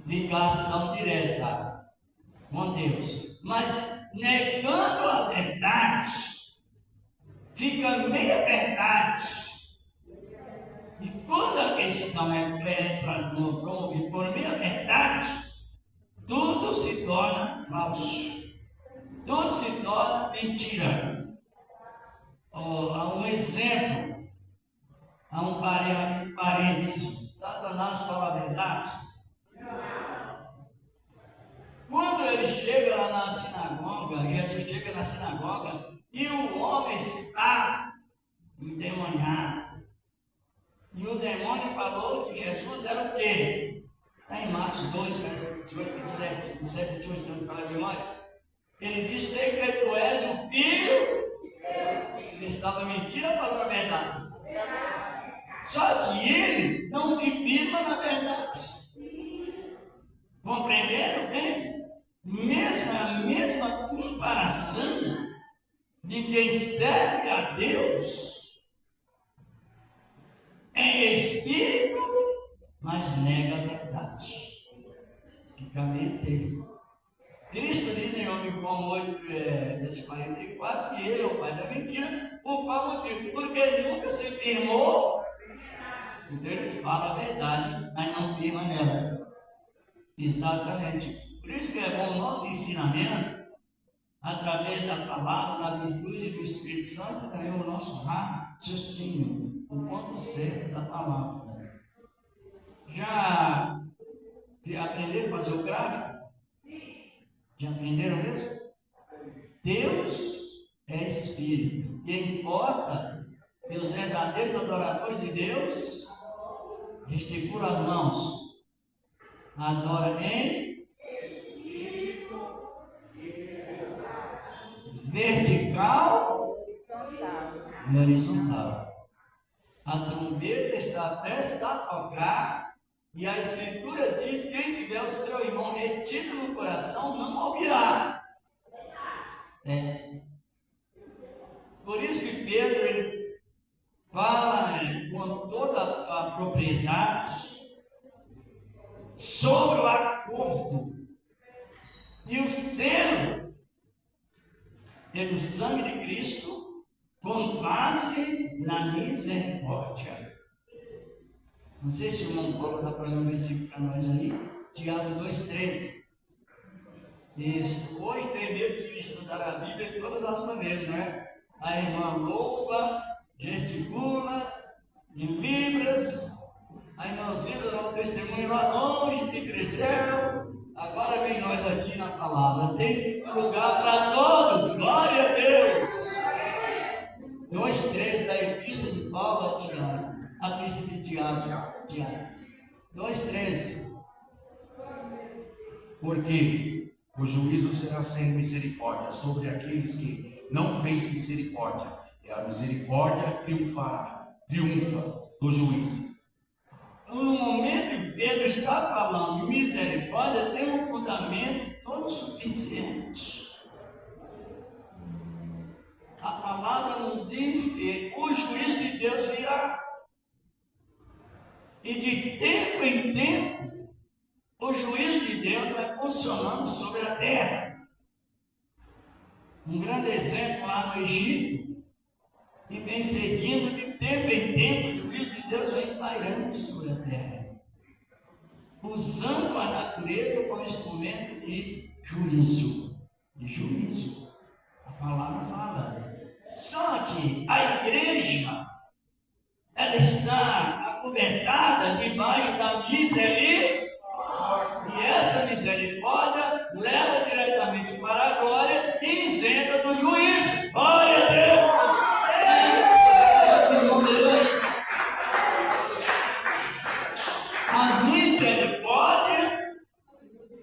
ligação direta com Deus, mas negando a verdade, fica meia verdade. E quando a questão é promovida por meia verdade, tudo se torna falso, tudo se torna mentira. Há um exemplo, há um parêntese. Satanás fala a verdade. Quando ele chega lá na sinagoga, Jesus chega na sinagoga e o homem está endemoniado. E o demônio falou que Jesus era o quê? Está em Marcos 2, versículo 27, 28, se não me falha a memória. Ele disse que tu és o filho. Ele estava mentindo ou falando a verdade? Só que ele não se firma na verdade. Compreenderam bem? A mesma comparação de quem serve a Deus em espírito, mas nega a verdade. Fica meio termo. Cristo diz em João 8, verso 44, que ele é o pai da mentira. Por qual motivo? Porque ele nunca se firmou. Então ele fala a verdade, mas não firma nela. Exatamente. Por isso que é bom o nosso ensinamento, através da palavra, da virtude do Espírito Santo, também o nosso raciocínio, o ponto certo da palavra. Já aprenderam a fazer o gráfico? Já aprenderam mesmo? Deus é Espírito. E importa que os verdadeiros adoradores de Deus gesticulam as mãos. Adora em vertical e horizontal. A trombeta está prestes a tocar e a Escritura diz que quem tiver o seu irmão retido no coração não ouvirá. Por isso que Pedro ele fala com toda a propriedade sobre o acordo e o selo pelo sangue de Cristo com base na misericórdia. Não sei se o irmão Paulo está para ler um versículo para nós aí. Tiago 2,13. Isso. Hoje tem medo de estudar a Bíblia de todas as maneiras, não é? A irmã louva, gesticula, em libras. A irmãzinha dá um testemunho lá longe, que cresceu. Agora vem nós aqui na palavra. Tem lugar para todos. Glória a Deus. 2,13 da Epístola de Paulo a Tiago. A Epístola de Tiago. 2,13. Porque o juízo será sem misericórdia sobre aqueles que não fez misericórdia. E a misericórdia triunfa do juízo. No momento que Pedro está falando de misericórdia, tem um fundamento todo suficiente. A palavra nos diz que o juízo de Deus virá. E de tempo em tempo, o juízo de Deus vai funcionando sobre a terra. Um grande exemplo lá no Egito, e vem seguindo de tempo em tempo, o juízo de Deus vem pairando sobre a terra, usando a natureza como instrumento de juízo. A palavra fala. Só que a igreja, ela está acobertada debaixo da misericórdia. E essa misericórdia leva diretamente para a glória e isenta do juízo. Glória a Deus! A misericórdia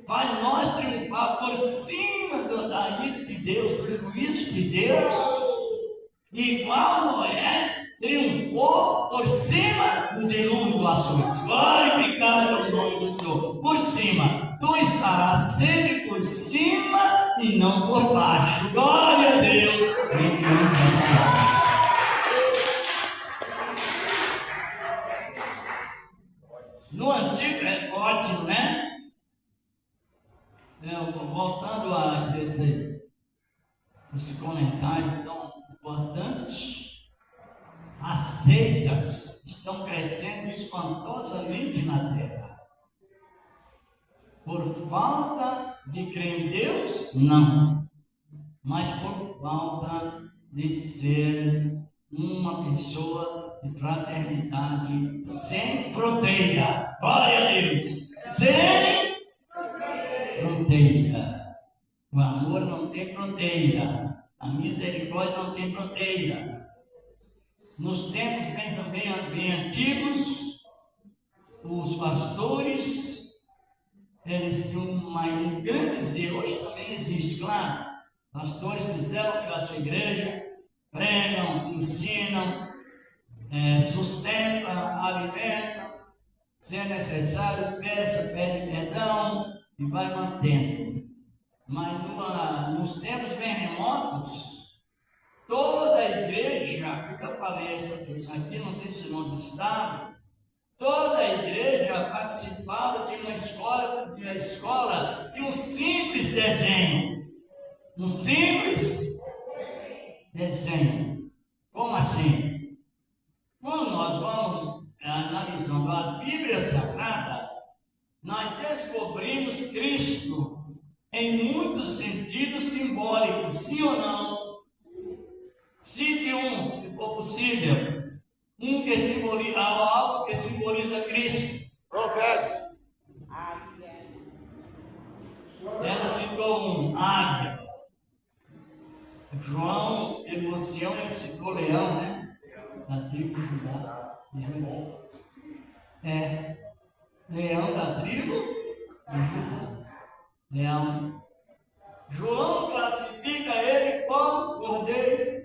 faz nós triunfar por cima da ira de Deus, do juízo de Deus, igual Noé triunfou por cima do dilúvio do açoite. Glorificado é o nome do Senhor. Por cima. Tu estarás sempre por cima e não por baixo. Glória a Deus. No antigo recorte, né? Voltando a esse comentário tão importante, as seitas estão crescendo espantosamente na terra. Por falta de crer em Deus? Não. Mas por falta de ser uma pessoa de fraternidade sem fronteira. Glória a Deus! Sem fronteira. O amor não tem fronteira. A misericórdia não tem fronteira. Nos tempos bem antigos, os pastores, eles tinham um grande zelo. Hoje também existe, claro. Pastores que zelam pela sua igreja, pregam, ensinam, sustentam, alimentam. Se é necessário, pede perdão e vai mantendo. Mas nos tempos bem remotos, toda a igreja, porque eu falei essa questão aqui, não sei se os irmãos estavam, toda a igreja participava de uma escola de um simples desenho. Um simples desenho. Como assim? Quando nós vamos analisando a Bíblia Sagrada, nós descobrimos Cristo em muitos sentidos simbólicos, sim ou não? Cite um, se for possível, que simboliza algo que simboliza Cristo. Profeta. Ela citou águia. João, Ancião, ele citou leão, né? Da tribo de Judá. Leão da tribo de Judá. Leão. João classifica ele como cordeiro.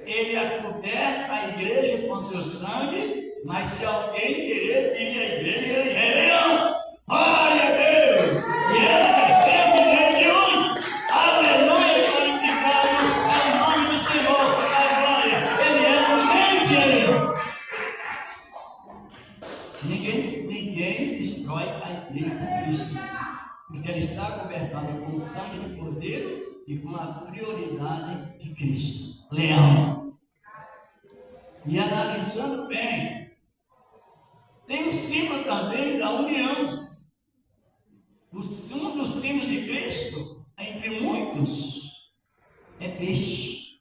Ele acoberta a igreja com seu sangue, mas se alguém querer vir à igreja, ele é leão. Glória a Deus! E ele é o de hoje. Aleluia! Glorificado é o nome do Senhor. A glória. Ele é o mente. Ninguém destrói a igreja de Cristo, porque ela está governada com o sangue do Cordeiro e com a prioridade de Cristo. Leão. E analisando bem, tem o símbolo também da união. Um dos símbolos de Cristo, entre muitos, é peixe.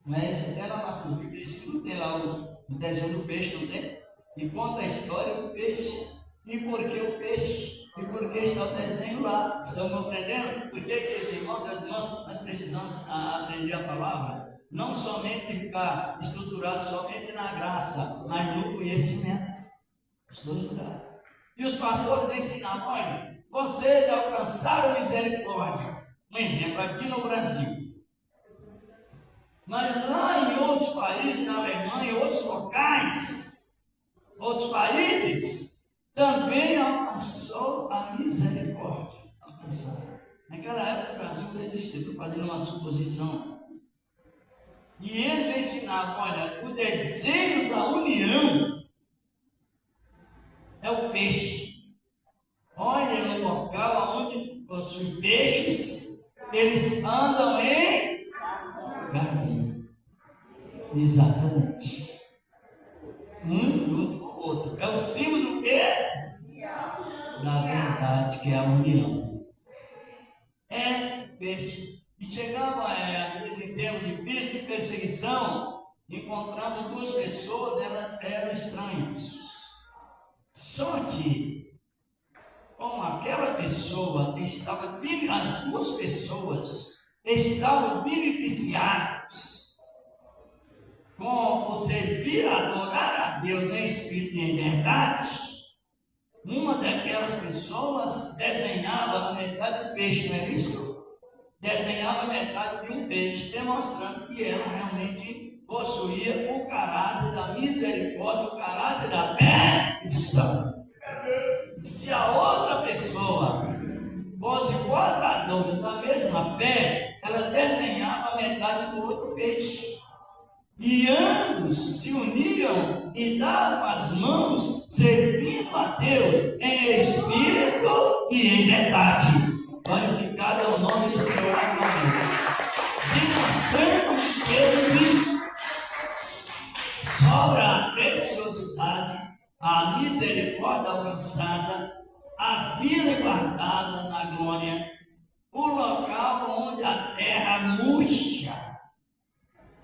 Mas até nas nossas Bíblias, tudo tem lá o desenho do peixe, não tem? E conta a história do peixe. E por que o peixe? E por que está o desenho lá? Estão compreendendo? Por que esse irmão, as irmãs, nós precisamos aprender a palavra? Não somente ficar estruturado somente na graça, mas no conhecimento. Os dois lugares. E os pastores ensinavam: olha, vocês alcançaram misericórdia. Um exemplo aqui no Brasil. Mas lá em outros países, na Alemanha, em outros locais, outros países, também alcançou a misericórdia. Alcançaram. Naquela época o Brasil não existia, estou fazendo uma suposição. E eles ensinavam: olha, o desenho da união é o peixe. Olha, no local onde possui peixes, eles andam em caminho. Exatamente. Um junto com o outro. É o símbolo do quê? Da verdade, que é a união. É peixe. E chegava, às vezes, em termos de pista e perseguição, encontramos duas pessoas, elas eram estranhas. Só que, como aquela pessoa estava, as duas pessoas estavam beneficiadas com o servir, adorar a Deus em espírito e em verdade, uma daquelas pessoas desenhava a metade do peixe, não é isso? Desenhava a metade de um peixe, demonstrando que ela realmente possuía o caráter da misericórdia, o caráter da fé cristã. Se a outra pessoa fosse portadora da mesma fé, ela desenhava a metade do outro peixe. E ambos se uniam e davam as mãos, servindo a Deus em espírito e em verdade. Glorificado é o nome do Senhor, amém. Demonstrando que eles sobra a preciosidade, a misericórdia alcançada, a vida guardada na glória, o local onde a terra murcha,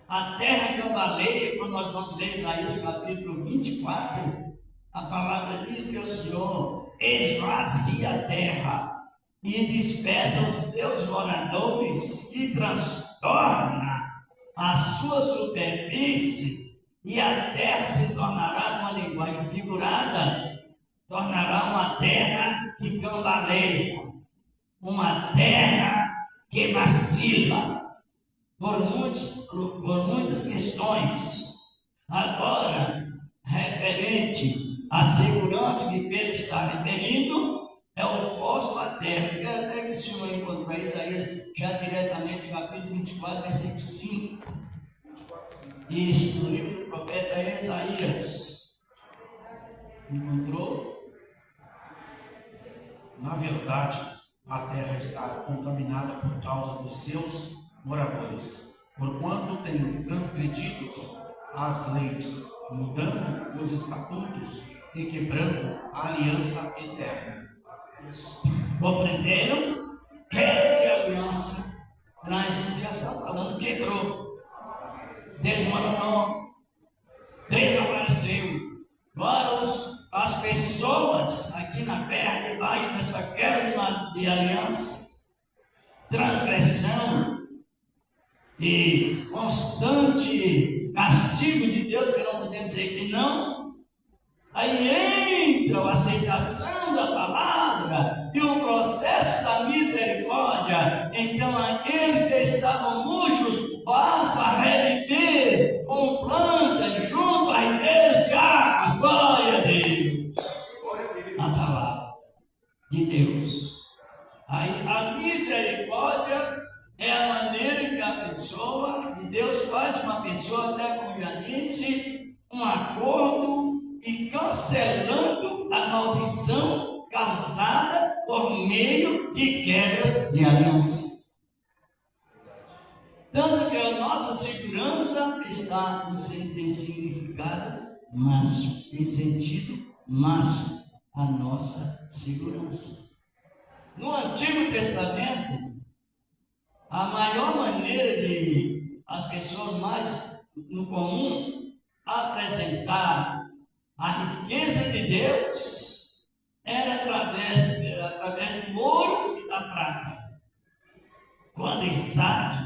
a terra cambaleia. Quando nós vamos ler Isaías capítulo 24, a palavra diz que o Senhor esvazia a terra e dispersa os seus moradores e transtorna a sua superfície, e a terra se tornará, numa linguagem figurada, tornará uma terra que cambaleia, uma terra que vacila por muitas questões. Agora, referente à segurança que Pedro está referindo, é o oposto à terra. Eu quero até que o senhor encontrou Isaías já diretamente, capítulo 24, versículo 5. Isso, no livro do profeta Isaías. Encontrou? Na verdade, a terra está contaminada por causa dos seus moradores, porquanto têm transgredido as leis, mudando os estatutos e quebrando a aliança eterna. Compreenderam? Quebra de aliança. Mas já está falando, quebrou, desmoronou, desapareceu. Agora as pessoas aqui na terra, debaixo dessa quebra de aliança, transgressão e constante castigo de Deus, que não podemos dizer que não, aí entra a aceitação da palavra e o processo da misericórdia. Então aqueles que estavam murchos passam a reviver como plantas junto à igreja de água. Glória a Deus. A palavra de Deus. Aí a misericórdia é a maneira que a pessoa, que Deus faz com a pessoa, até como já disse, um acordo, e selando a maldição causada por meio de quebras de aliança. Tanto que a nossa segurança está no significado máximo, em sentido máximo, a nossa segurança. No Antigo Testamento, a maior maneira de as pessoas mais no comum apresentar a riqueza de Deus era através do ouro e da prata. Quando Isaac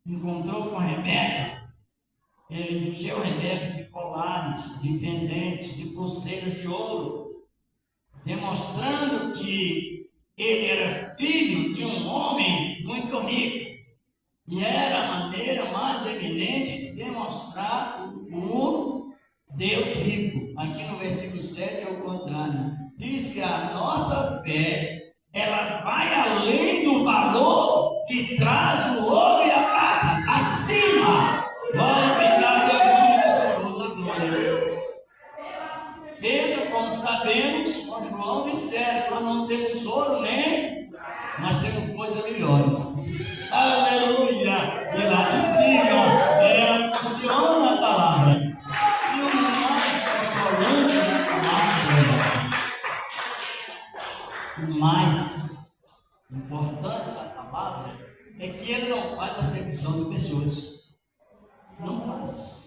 encontrou com Rebeca, ele encheu Rebeca de colares, de pendentes, de pulseiras de ouro, demonstrando que ele era filho de um homem muito rico. E era a maneira mais evidente de demonstrar o Deus rico. Aqui no versículo 7 é o contrário. Diz que a nossa fé, ela vai além do valor que traz o ouro e a prata. Acima! Glorificado é o Senhor da glória. Pedro, como sabemos, com João disseram, nós não temos ouro nem, nós temos coisas melhores. Aleluia! E lá em cima, funciona a palavra. E o mais consolante da palavra, o mais importante da palavra, é que ele não faz acepção de pessoas. Não faz.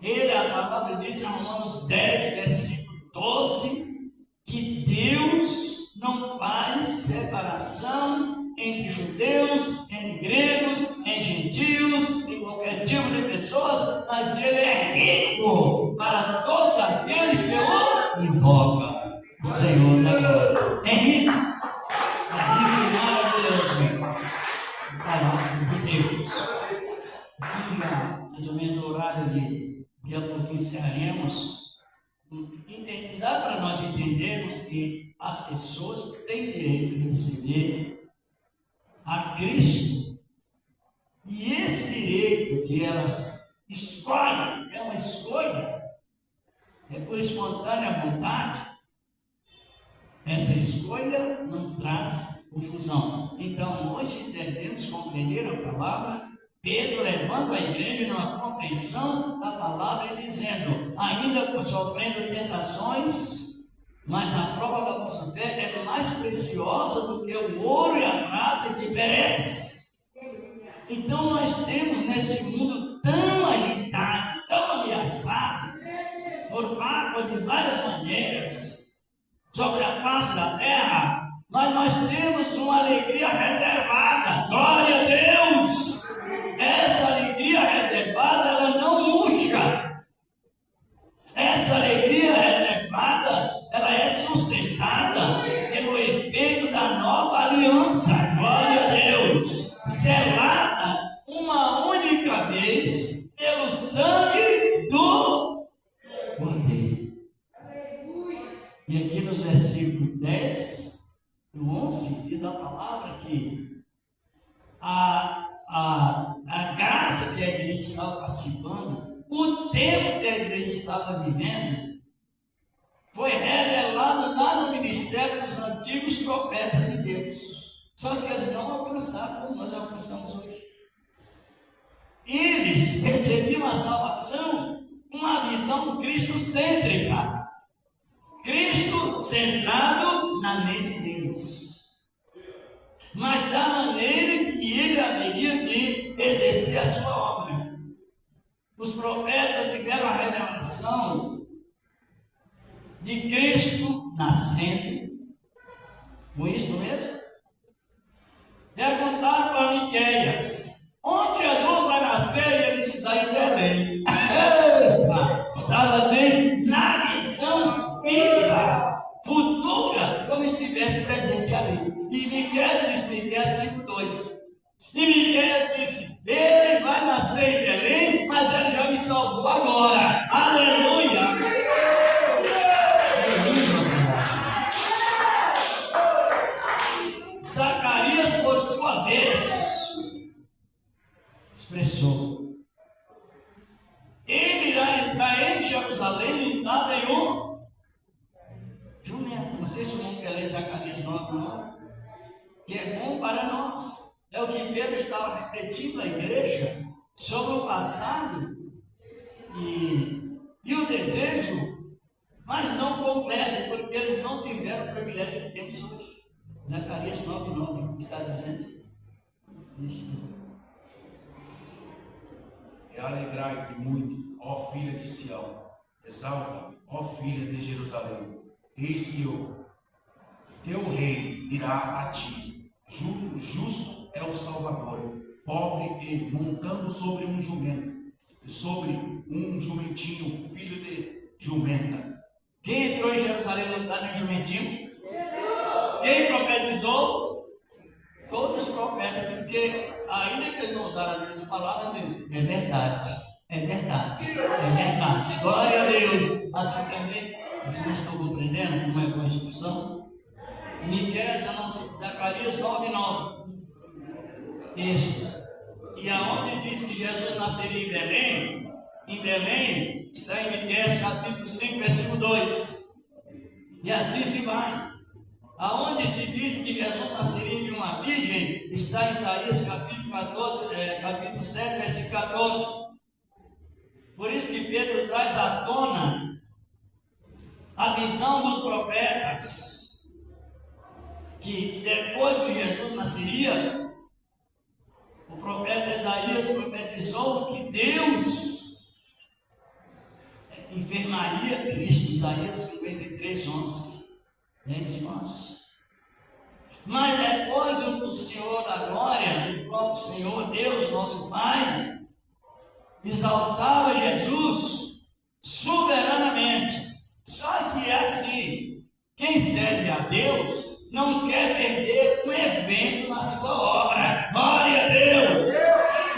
A palavra diz em Romanos 10, versículo 12, que Deus não faz separação entre judeus, entre gregos, em gentios, em qualquer tipo de pessoas, mas Ele é rico para todos aqueles que o invocam. O Senhor da glória é rico e maravilhoso. Palavra de Deus. Aqui, mais ou menos no horário de daqui a pouco encerraremos. Dá para nós entendermos que as pessoas têm direito de receber a Cristo, e esse direito que elas escolhem, é uma escolha, é por espontânea vontade. Essa escolha não traz confusão. Então, hoje devemos compreender a palavra. Pedro levanta a igreja numa compreensão da palavra e dizendo, ainda sofrendo tentações, mas a prova da vossa fé é mais preciosa do que o ouro e a prata que perece. Então nós temos nesse mundo tão agitado, tão ameaçado, de várias maneiras, sobre a face da terra, mas nós temos uma alegria reservada. Glória a Deus! Essa alegria reservada, ela não murcha. Essa alegria reservada, ela é sustentada pelo efeito da nova aliança. Glória a Deus! Selada uma única vez pelo sangue do Cordeiro. E aqui nos versículos 10 e 11 diz a palavra que a graça que a igreja estava participando, o tempo que a igreja estava vivendo, foi revelado lá no ministério dos antigos profetas de Deus. Só que eles não alcançaram como nós alcançamos hoje. Eles recebiam a salvação com uma visão cristocêntrica. Cristo centrado na mente deles. Mas da maneira que ele haveria de exercer a sua obra. Os profetas tiveram a revelação de Cristo nascendo. Com isso mesmo? Perguntaram para Miqueias, onde Jesus vai nascer? E ele está em Belém. Estava bem na visão viva, futura, como estivesse presente ali. E Miqueias disse, Miqueias 5:2. E Miqueias disse, ele vai nascer em Belém, mas ele já me salvou agora. Aleluia! Zacarias, por sua vez, nova, que é bom para nós. É o que Pedro estava repetindo à igreja sobre o passado e o desejo, mas não completo, porque eles não tiveram o privilégio que temos hoje. Zacarias 9:9 está dizendo isto. E alegrai-te muito, ó filha de Sião, exalta, ó filha de Jerusalém, eis que o teu rei virá a ti, justo é o Salvador, pobre e montando sobre um jumento, sobre um jumentinho, filho de jumenta. Quem entrou em Jerusalém no jumentinho? Quem profetizou? Todos os profetas, porque ainda que eles não usaram as palavras, é verdade, é verdade, é verdade. Glória a Deus. Assim também, vocês não estão compreendendo como é a Constituição? Zacarias 9:9. E aonde diz que Jesus nasceria em Belém, está em Miqueias capítulo 5, versículo 2. E assim se vai. Aonde se diz que Jesus nasceria de uma virgem, está em Isaías capítulo 7, versículo 14. Por isso que Pedro traz à tona a visão dos profetas, que depois que Jesus nasceria, o profeta Isaías profetizou que Deus enfermaria Cristo. Isaías 53:11. 10 irmãos. Mas depois o Senhor da glória, o próprio Senhor Deus, nosso Pai, exaltava Jesus soberanamente. Só que é assim: quem serve a Deus não quer perder um evento na sua obra. Glória a Deus!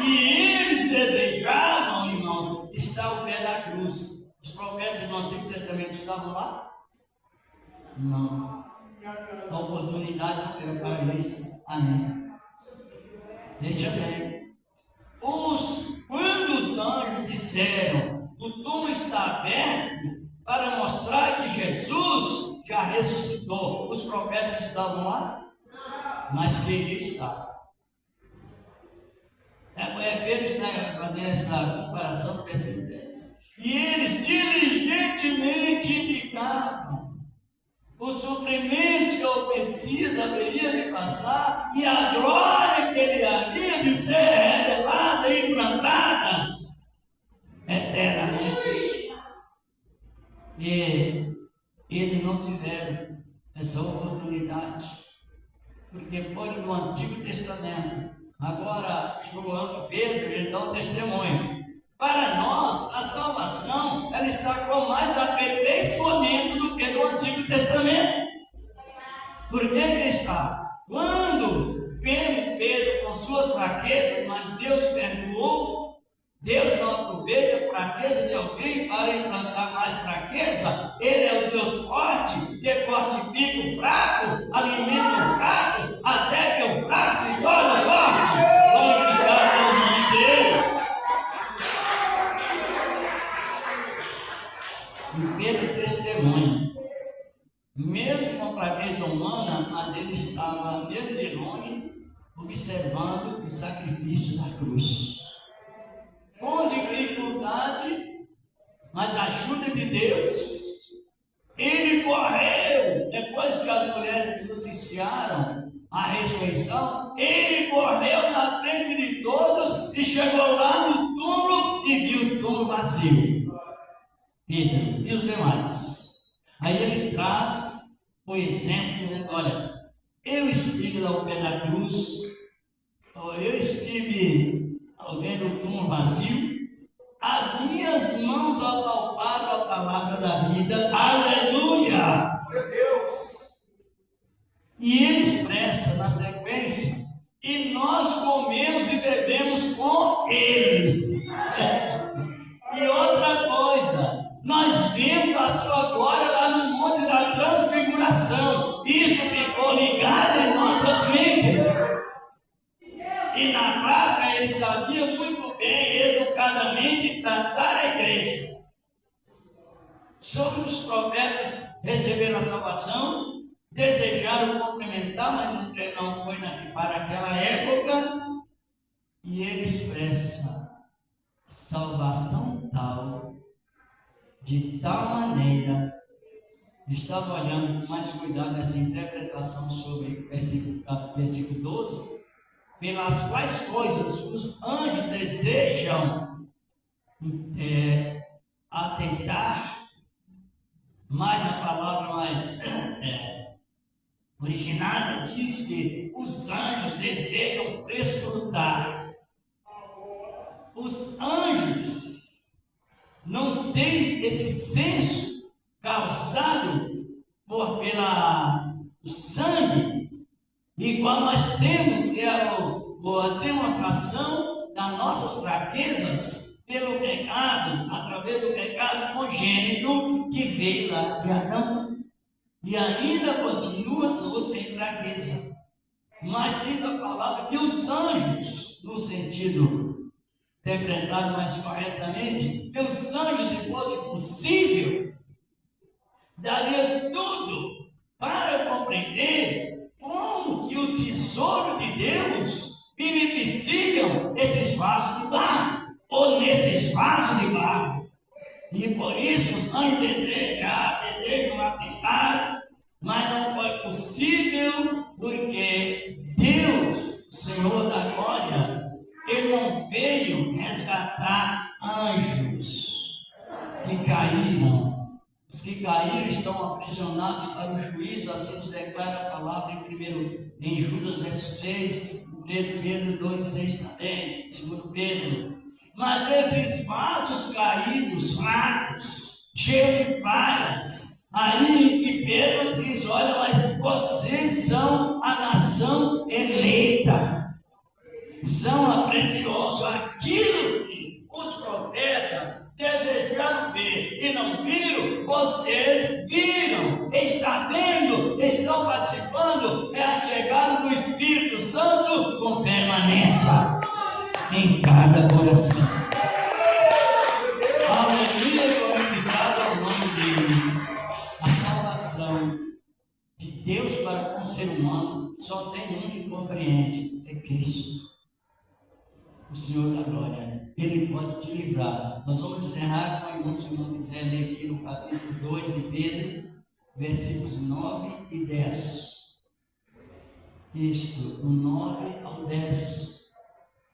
E eles desejavam, irmãos, estar ao pé da cruz. Os profetas do Antigo Testamento estavam lá? Não. A oportunidade não era para eles ainda. Veja bem. Quando os anjos disseram: o túmulo está aberto, para mostrar que Jesus já ressuscitou, os profetas estavam lá? Mas queria estar. Pedro está fazendo essa comparação com o versículo 10. E eles diligentemente indicavam os sofrimentos que o Messias haveria de passar e a glória que ele havia de ser revelada e implantada eternamente. E eles não tiveram essa oportunidade, porque foi no Antigo Testamento. Agora, João, Pedro, ele dá um testemunho. Para nós, a salvação, ela está com mais aperfeiçoamento do que no Antigo Testamento. Por que está? Quando Pedro com suas fraquezas, mas Deus perdoou, Deus não aproveita a fraqueza de alguém para implantar mais fraqueza. Ele é o Deus forte, que fortifica o fraco, alimenta o fraco, até que o fraco se torne forte. Glorificado ao nome dele. E Pedro testemunha, mesmo com a fraqueza humana, mas ele estava, mesmo de longe, observando o sacrifício da cruz. Com dificuldade, mas a ajuda de Deus, ele correu. Depois que as mulheres noticiaram a ressurreição, ele correu na frente de todos e chegou lá no túmulo e viu o túmulo vazio. Pedro e os demais. Aí ele traz o exemplo, dizendo: olha, eu estive lá ao pé da cruz, eu estive vendo o túmulo vazio, as minhas mãos apalparam a palavra da vida, aleluia! E ele expressa na sequência: e nós comemos e bebemos com ele. E outra coisa, nós vimos a sua glória lá no Monte da Transfiguração. Isso ficou ligado em nossas mentes. E na prática ele sabia muito bem, educadamente, tratar a igreja. Sobre os profetas receberam a salvação, desejaram complementar, mas não foi para aquela época, e ele expressa salvação tal, de tal maneira. Estava olhando com mais cuidado nessa interpretação sobre versículo 12, pelas quais coisas os anjos desejam atentar, mas na palavra mais originada diz que os anjos desejam prescrutar. Os anjos não têm esse senso causado pelo sangue, igual nós temos, que é a demonstração das nossas fraquezas pelo pecado, através do pecado congênito que veio lá de Adão, e ainda continua nos em fraqueza. Mas diz a palavra que os anjos, no sentido interpretado mais corretamente, que os anjos, se fosse possível, daria tudo para compreender como que o tesouro de Deus beneficiam esses vasos de barro, ou nesses vasos de barro. E por isso os anjos desejam atentar, mas não foi possível, porque Deus, o Senhor da glória, Ele não veio resgatar anjos que caíram. Os que caíram estão aprisionados para o juízo, assim nos declara a palavra em Judas, verso 6, 1 Pedro 2, 6 também, 2 Pedro. Mas esses vasos caídos, fracos, cheios de falhas, aí que Pedro diz, olha, mas vocês são a nação eleita, são a preciosa, aquilo que os profetas desejaram ver e não viram, vocês viram, está vendo, estão participando, é a chegada do Espírito Santo com permanência em cada coração. Aleluia, glorificado ao nome dele. A salvação de Deus para com o ser humano só tem um que compreende, é Cristo, o Senhor da glória. Ele pode te livrar. Nós vamos encerrar com a irmã, se não quiser ler aqui no capítulo 2 de Pedro, versículos 9 e 10. Isto, do 9 ao 10.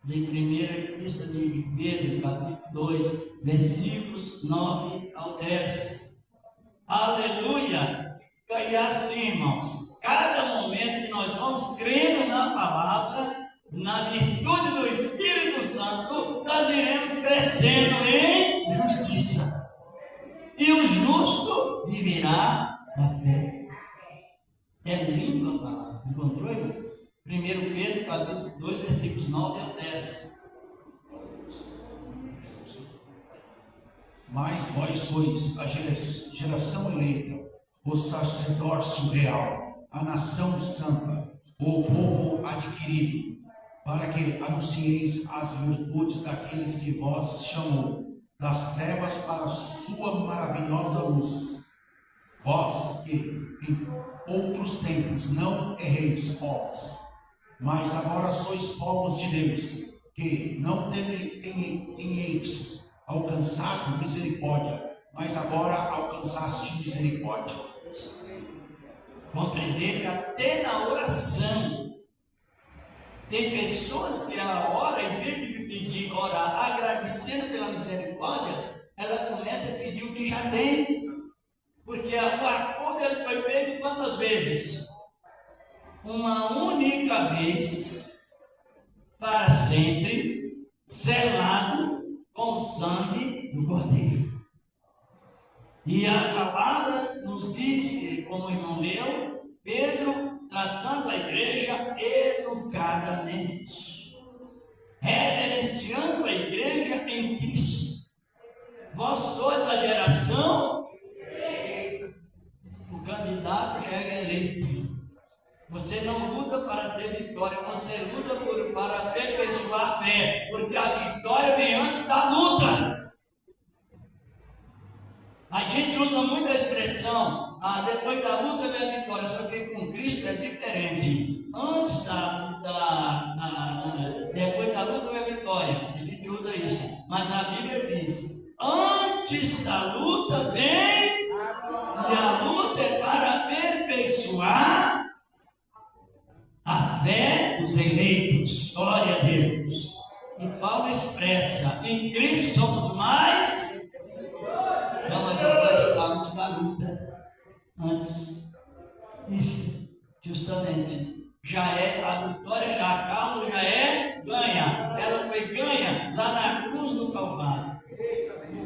De primeira epístola de Pedro, capítulo 2, versículos 9 ao 10. Aleluia! E assim, irmãos, cada momento que nós vamos crendo na palavra, na virtude do Espírito Santo, nós iremos crescendo em justiça. E o justo viverá da fé. É lindo a palavra. Encontrou, irmão? 1 Pedro, capítulo 2, versículos 9 ao 10. Mas vós sois a geração eleita, o sacerdócio real, a nação santa, o povo adquirido, para que anuncieis as virtudes daqueles que vos chamou das trevas para a sua maravilhosa luz. Vós que em outros tempos não erreis povos, mas agora sois povos de Deus, que não tenhais alcançado misericórdia, mas agora alcançaste misericórdia. Compreender que até na oração, tem pessoas que a hora, em vez de pedir, orar, agradecendo pela misericórdia, ela começa a pedir o que já tem, porque o acordo ele foi feito quantas vezes? Uma única vez, para sempre, selado com o sangue do Cordeiro. E a palavra nos diz que, como o irmão leu, Pedro tratando a igreja educadamente, reverenciando a igreja em Cristo. Vós sois a geração eleita. O candidato já é eleito. Você não luta para ter vitória, você luta para aperfeiçoar a fé, porque a vitória vem antes da luta. A gente usa muito a expressão expressão, depois da luta vem a vitória, só que com Cristo é diferente. Antes depois da luta vem a vitória, a gente usa isso, mas a Bíblia diz, antes da luta vem, e a luta é para aperfeiçoar a fé dos eleitos. Glória a Deus. E Paulo expressa, em Cristo somos mais. Então a vitória está antes da luta. Antes. Isso, justamente. Já é a vitória, já a causa já é ganha. Ela foi ganha lá na cruz do Calvário.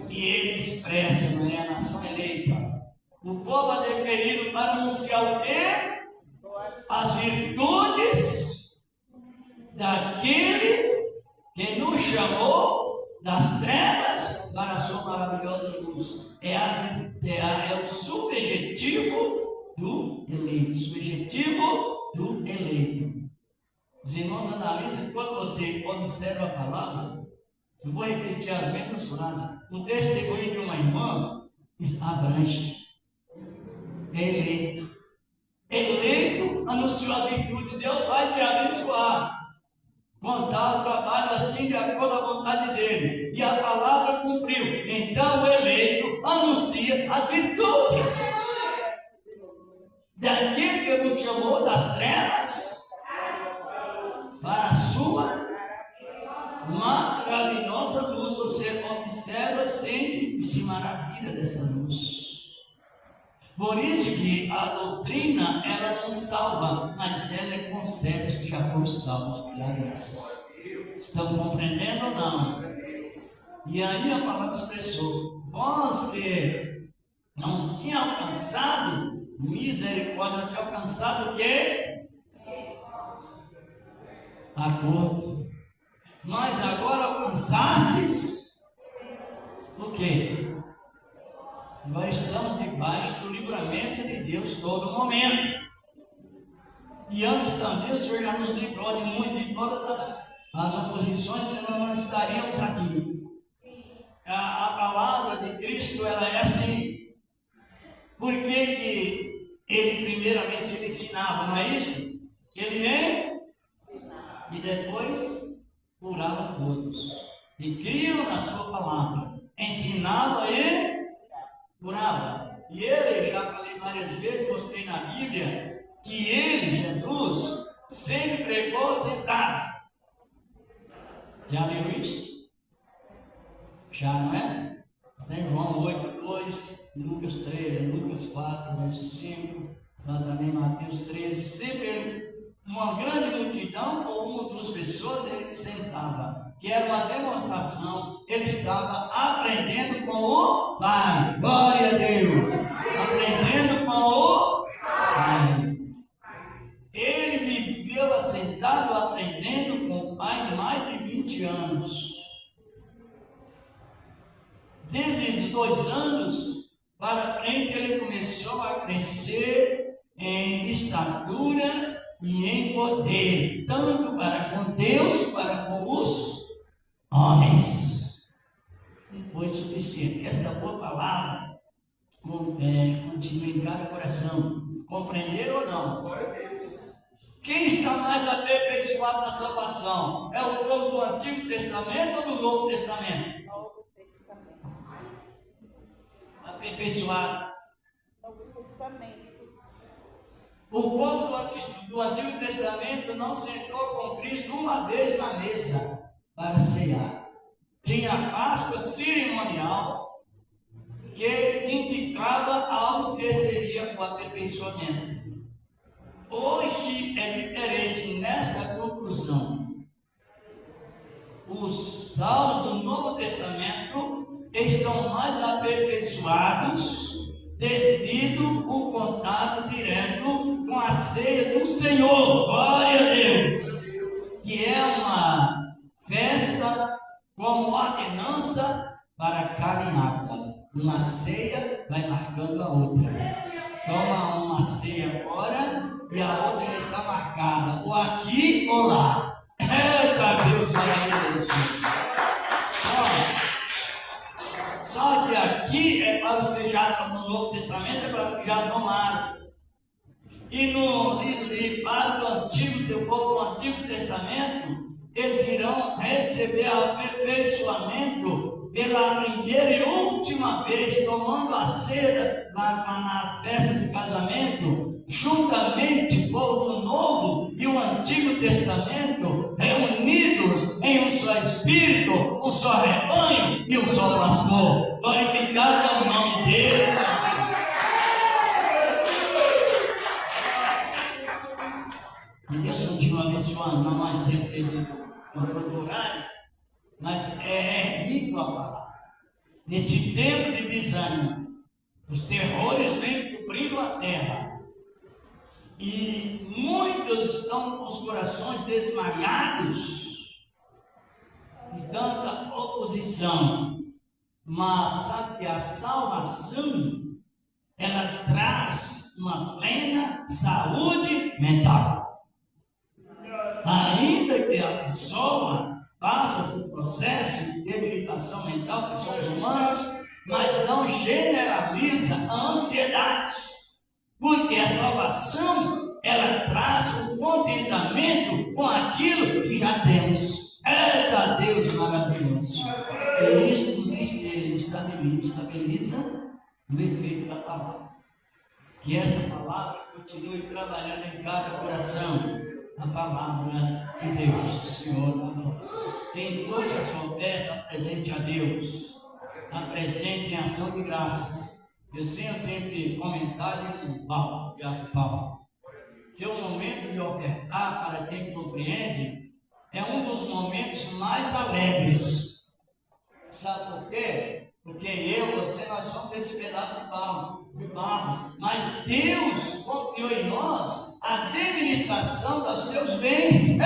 E ele expressa, não é a nação eleita. O povo adquirido para anunciar o quê? As virtudes daquele que nos chamou das trevas para a sua maravilhosa luz. É o subjetivo do eleito. Subjetivo do eleito. Os irmãos analisam, quando você observa a palavra, eu vou repetir as mesmas frases. O testemunho de uma irmã abrange. Eleito. Eleito anunciou as virtudes de Deus, vai te abençoar. Contar o trabalho assim de acordo com a vontade dele. E a palavra cumpriu. Então o eleito anuncia as virtudes daquele que nos chamou das trevas para a sua maravilhosa luz. Você observa, sente e se maravilha dessa luz. Por isso que a doutrina, ela não salva, mas ela conserva os que já foram salvos pela graça. Estão compreendendo ou não? E aí a palavra expressou, vós que não tinha alcançado misericórdia, não tinha alcançado o quê? Acordo. Mas agora alcançastes o quê? Nós estamos debaixo do livramento de Deus todo momento. E antes também o Senhor já nos livrou de todas as oposições, senão não estaríamos aqui. A palavra de Cristo, ela é assim. Por que ele primeiramente ele ensinava, não é isso? Ele e depois curava todos. E criam na sua palavra. Ensinava e curava. E ele, já falei várias vezes, mostrei na Bíblia, que ele, Jesus, sempre pregou sentado. Já leu isso? Já, não é? Está em João 8:2, Lucas 3, Lucas 4, verso 5, lá também Mateus 13, sempre uma grande multidão, ou uma ou duas pessoas, ele sentava, que era uma demonstração, ele estava aprendendo com o Pai. Glória a Deus! Aprendendo com o Pai. Ele viveu assentado, aprendendo com o Pai mais de 20 anos. Desde os 2 anos para frente, ele começou a crescer em estatura e em poder, tanto para com Deus, para com os homens. E foi suficiente. Esta boa palavra continua em cada coração. Compreenderam ou não? Glória a Deus. Quem está mais aperfeiçoado na salvação? É o povo do Antigo Testamento ou do Novo Testamento? Novo Testamento. Aperfeiçoado. Novo Testamento. O povo do Antigo Testamento não sentou com Cristo uma vez na mesa para cear. Tinha a Páscoa cerimonial que indicava algo que seria o aperfeiçoamento. Hoje é diferente nesta conclusão. Os salvos do Novo Testamento estão mais aperfeiçoados devido ao contato direto com a ceia do Senhor. Glória a Deus! Que é uma festa como ordenança para a caminhada. Uma ceia vai marcando a outra. Toma uma ceia agora e a outra já está marcada, ou aqui ou lá. Eita Deus maravilhoso! Só que aqui aqui é para os que já estão no Novo Testamento, é para os que já tomaram. E para o Antigo, povo do Antigo Testamento, eles irão receber aperfeiçoamento pela primeira e última vez, tomando a ceia na festa de casamento, juntamente o povo do Novo e o Antigo Testamento, reunidos em um só Espírito, um só rebanho e um só pastor. Glorificado é o nome dele. E Deus continua abençoando, não mais tempo de controle do horário, mas é rico a palavra. Nesse tempo de desânimo, os terrores vêm cobrindo a terra, e muitos estão com os corações desmaiados de tanta oposição. Mas sabe que a salvação, ela traz uma plena saúde mental. Ainda que a pessoa passa por processo de debilitação mental, que somos humanos, mas não generaliza a ansiedade, porque a salvação, ela traz o contentamento com aquilo que já temos. Eita Deus maravilhoso! E isso nos estabiliza no efeito da palavra. Que esta palavra continue trabalhando em cada coração. A palavra de Deus, o Senhor da glória. Quem trouxe a sua oferta, apresente a Deus, apresente em ação de graças. Eu sempre comentado com o Paulo, que o momento de ofertar, para quem compreende, é um dos momentos mais alegres. Sabe por quê? Porque você, nós somos esse pedaço de barro, mas Deus confiou em nós a administração dos seus bens.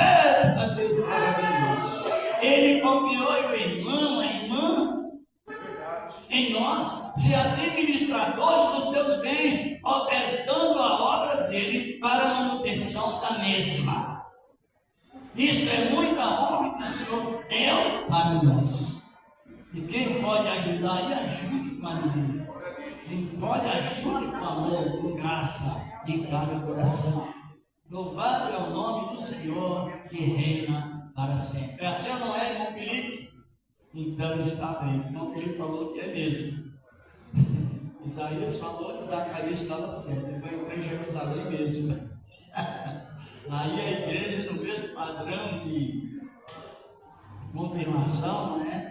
Deus maravilhoso! Ele confiou o irmão, a irmã, em nós, ser administradores dos seus bens, ofertando a obra dele para a manutenção da mesma. Isto é muita honra que o Senhor deu para nós. E quem pode ajudar, e ajude com alegria. Quem pode, ajude com amor, com graça em cada coração. Louvado é o nome do Senhor que reina para sempre. Assim não é, irmão Felipe? Então está bem. Irmão Felipe falou que é mesmo. Isaías falou que Zacarias estava certo. Ele vai entrar em Jerusalém mesmo. Aí a igreja, no mesmo padrão de confirmação, né?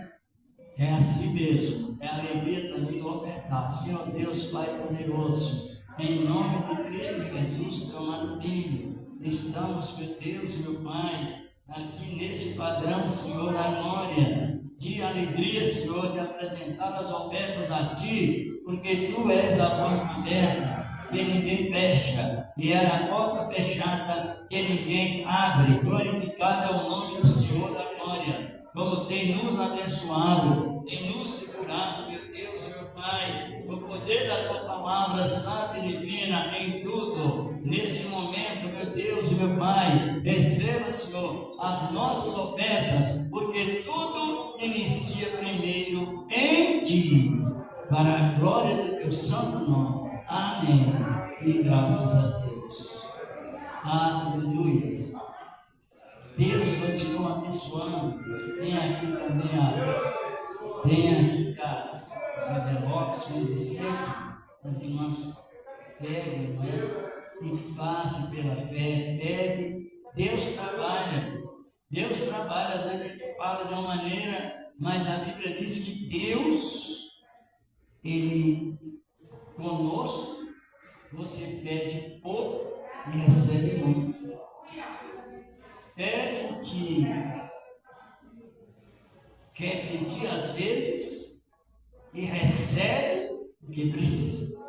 É assim mesmo, é alegria também no ofertar. Senhor Deus, Pai poderoso, em nome de Cristo Jesus, teu amado Filho, estamos, meu Deus e meu Pai, aqui nesse padrão, Senhor, da glória, de alegria, Senhor, de apresentar as ofertas a Ti, porque Tu és a porta aberta, que ninguém fecha, e é a porta fechada, que ninguém abre. Glorificado é o nome do Senhor da glória. Como tem nos abençoado, tem nos segurado, meu Deus e meu Pai, o poder da Tua palavra santa e divina em tudo, nesse momento, meu Deus e meu Pai, receba, Senhor, as nossas ofertas, porque tudo inicia primeiro em Ti, para a glória do Teu santo nome. Amém. E graças a Deus. Aleluia. Deus continua abençoando. Tem aqui também os envelopes, como sempre, as irmãs peguem, né? E passe pela fé, pegue. Deus trabalha. Deus trabalha, às vezes a gente fala de uma maneira, mas a Bíblia diz que Deus, Ele conosco, você pede pouco e recebe muito. Pede o que quer pedir às vezes e recebe o que precisa.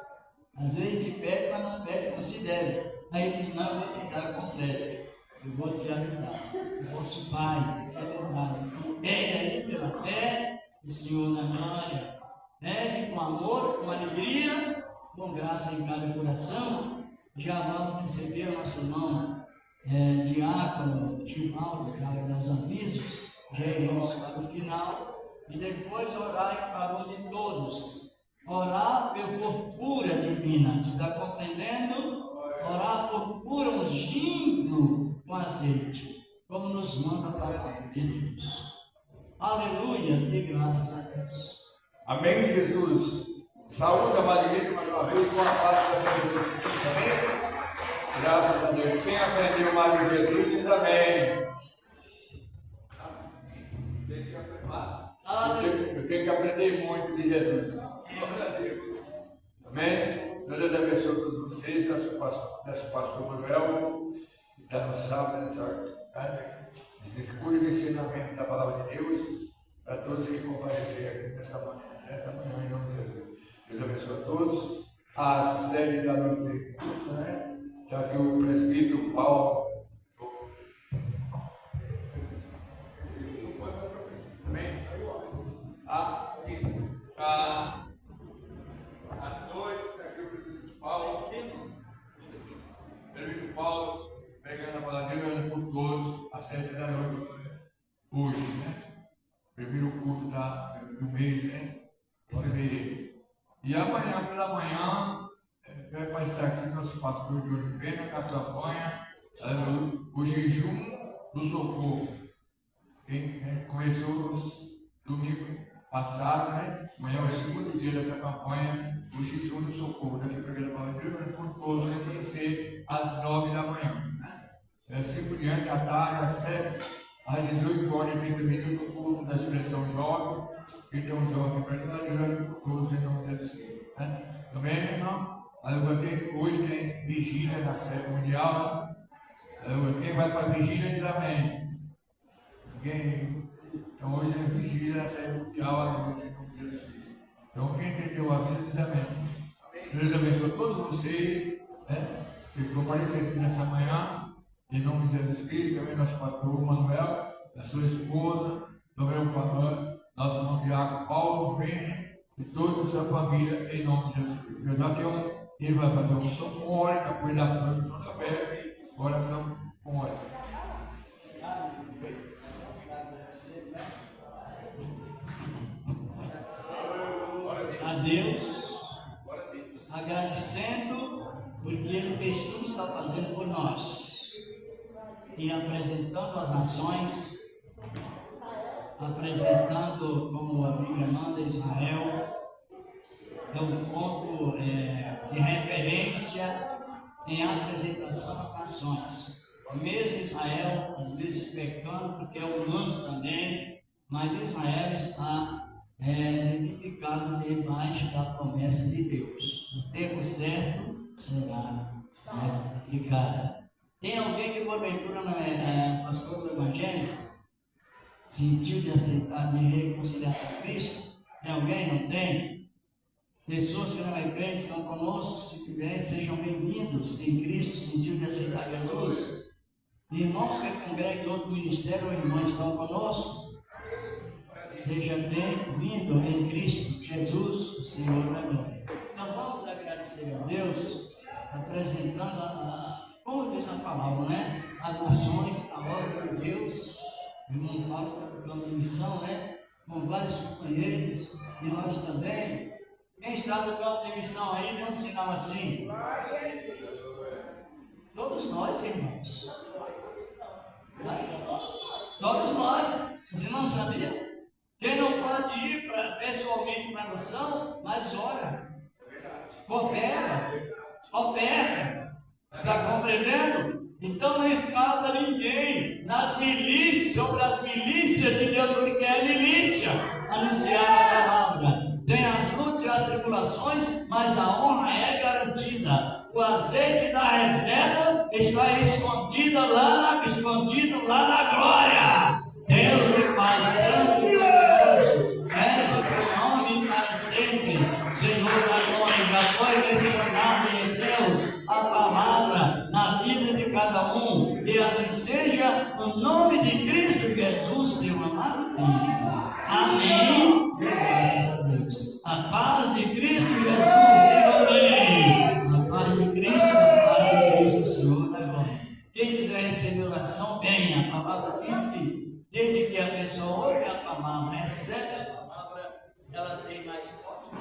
Às vezes a gente pede, mas não pede como se deve. Aí ele diz, não, eu vou te dar completo, eu vou te ajudar, o vosso Pai, é verdade. Então pegue aí pela fé do Senhor na glória, pegue com amor, com alegria, com graça em cada coração. Já vamos receber o nosso irmão Diácono Givaldo, já vai dar os avisos, já iremos para o final, e depois orar em favor de todos, Orar por cura divina. Está compreendendo? Orar por cura ungindo com azeite, como nos manda a palavra de Deus. Aleluia, dê graças a Deus. Amém, Jesus. Saúde, amada igreja, mais uma vez, com a paz de Deus. Amém? Graças a Deus. Quem aprendeu mais de Jesus diz amém. Eu tenho que aprender muito de Jesus. Glória a Deus. Amém? Deus abençoe todos vocês. Peço o pastor Manuel, que está no sábado, esse escuro de ensinamento da palavra de Deus, para todos que compareceram aqui nessa manhã, em nome de Jesus. Deus abençoe a todos. Às 7 da noite, né? Já viu o presbítero Paulo. Amém? À noite, está aqui o presbítero Paulo. O presbítero Paulo pregando a palavra de Deus por todos, às 7 da noite, hoje, né? Primeiro culto do mês, né? Fevereiro. E amanhã pela manhã vai estar aqui nosso pastor de Oliveira na campanha, o jejum do socorro. Começou no domingo passado, né? Amanhã é o segundo dia dessa campanha, o jejum do socorro. Daqui para a palavra de Deus, por todos, vai ser às 9 da manhã. Assim por diante, à tarde, às 7, às 18 horas e 30 minutos, o culto da expressão jovem. Então, jovem, para todos em nome de Jesus. Também, meu irmão, hoje tem vigília na sede mundial. Quem vai para a vigília diz amém. Então, hoje é vigília na sede mundial à noite em nome de Jesus. Então, quem entendeu o aviso diz amém. Deus abençoe a todos vocês, que compareceram aqui nessa manhã, em nome de Jesus Cristo. Também nosso pastor Manuel, a sua esposa, também o pastor, nosso irmão Diácono Paulo, e toda a sua família, em nome de Jesus Cristo. Ele vai fazer uma oração com óleo, depois da produção da fé, oração com óleo. A Deus, agradecendo, porque Ele fez tudo que está fazendo por nós, e apresentando as nações, apresentando, como a Bíblia manda, Israel, é um ponto de referência em apresentação às nações. Mesmo Israel, às vezes pecando, porque é humano também, mas Israel está edificado debaixo da promessa de Deus. No tempo certo será aplicada. Tem alguém que porventura não é pastor do Evangelho? Sentiu de aceitar, de reconciliar com Cristo? Tem alguém? Não tem? Pessoas que não é crente estão conosco, se tiverem, sejam bem-vindos em Cristo, sentiu de aceitar Jesus. Irmãos que congregam em outro ministério ou irmãos estão conosco, seja bem-vindo em Cristo Jesus, o Senhor da glória. Então vamos agradecer a Deus, apresentando, como diz a palavra, né? As nações, a obra de Deus. O irmão Paulo está no campo de missão, né? Com vários companheiros, e nós também. Quem está no campo de missão aí, dê um sinal assim. Todos nós, irmãos. Todos nós. Você não sabia? Quem não pode ir pessoalmente para a missão, mas ora. Coopera. Está compreendendo? Então não escapa ninguém nas milícias, sobre as milícias de Deus, o que é milícia? Anunciar a palavra. Tem as lutas e as tribulações, mas a honra é garantida. O azeite da reserva está escondido lá na glória. Deus e Pai Santo e Poderoso, és o teu nome para sempre, Senhor da glória. Já foi mencionado em Deus a palavra na vida de cada um, e assim seja, no nome de Cristo Jesus, teu amado Filho. Amém. Graças a Deus. A paz de Cristo Jesus, Senhor. A paz de Cristo, Senhor da glória. Quem quiser receber oração, venha. A palavra diz que desde que a pessoa ouve a palavra, recebe a palavra, ela tem mais força.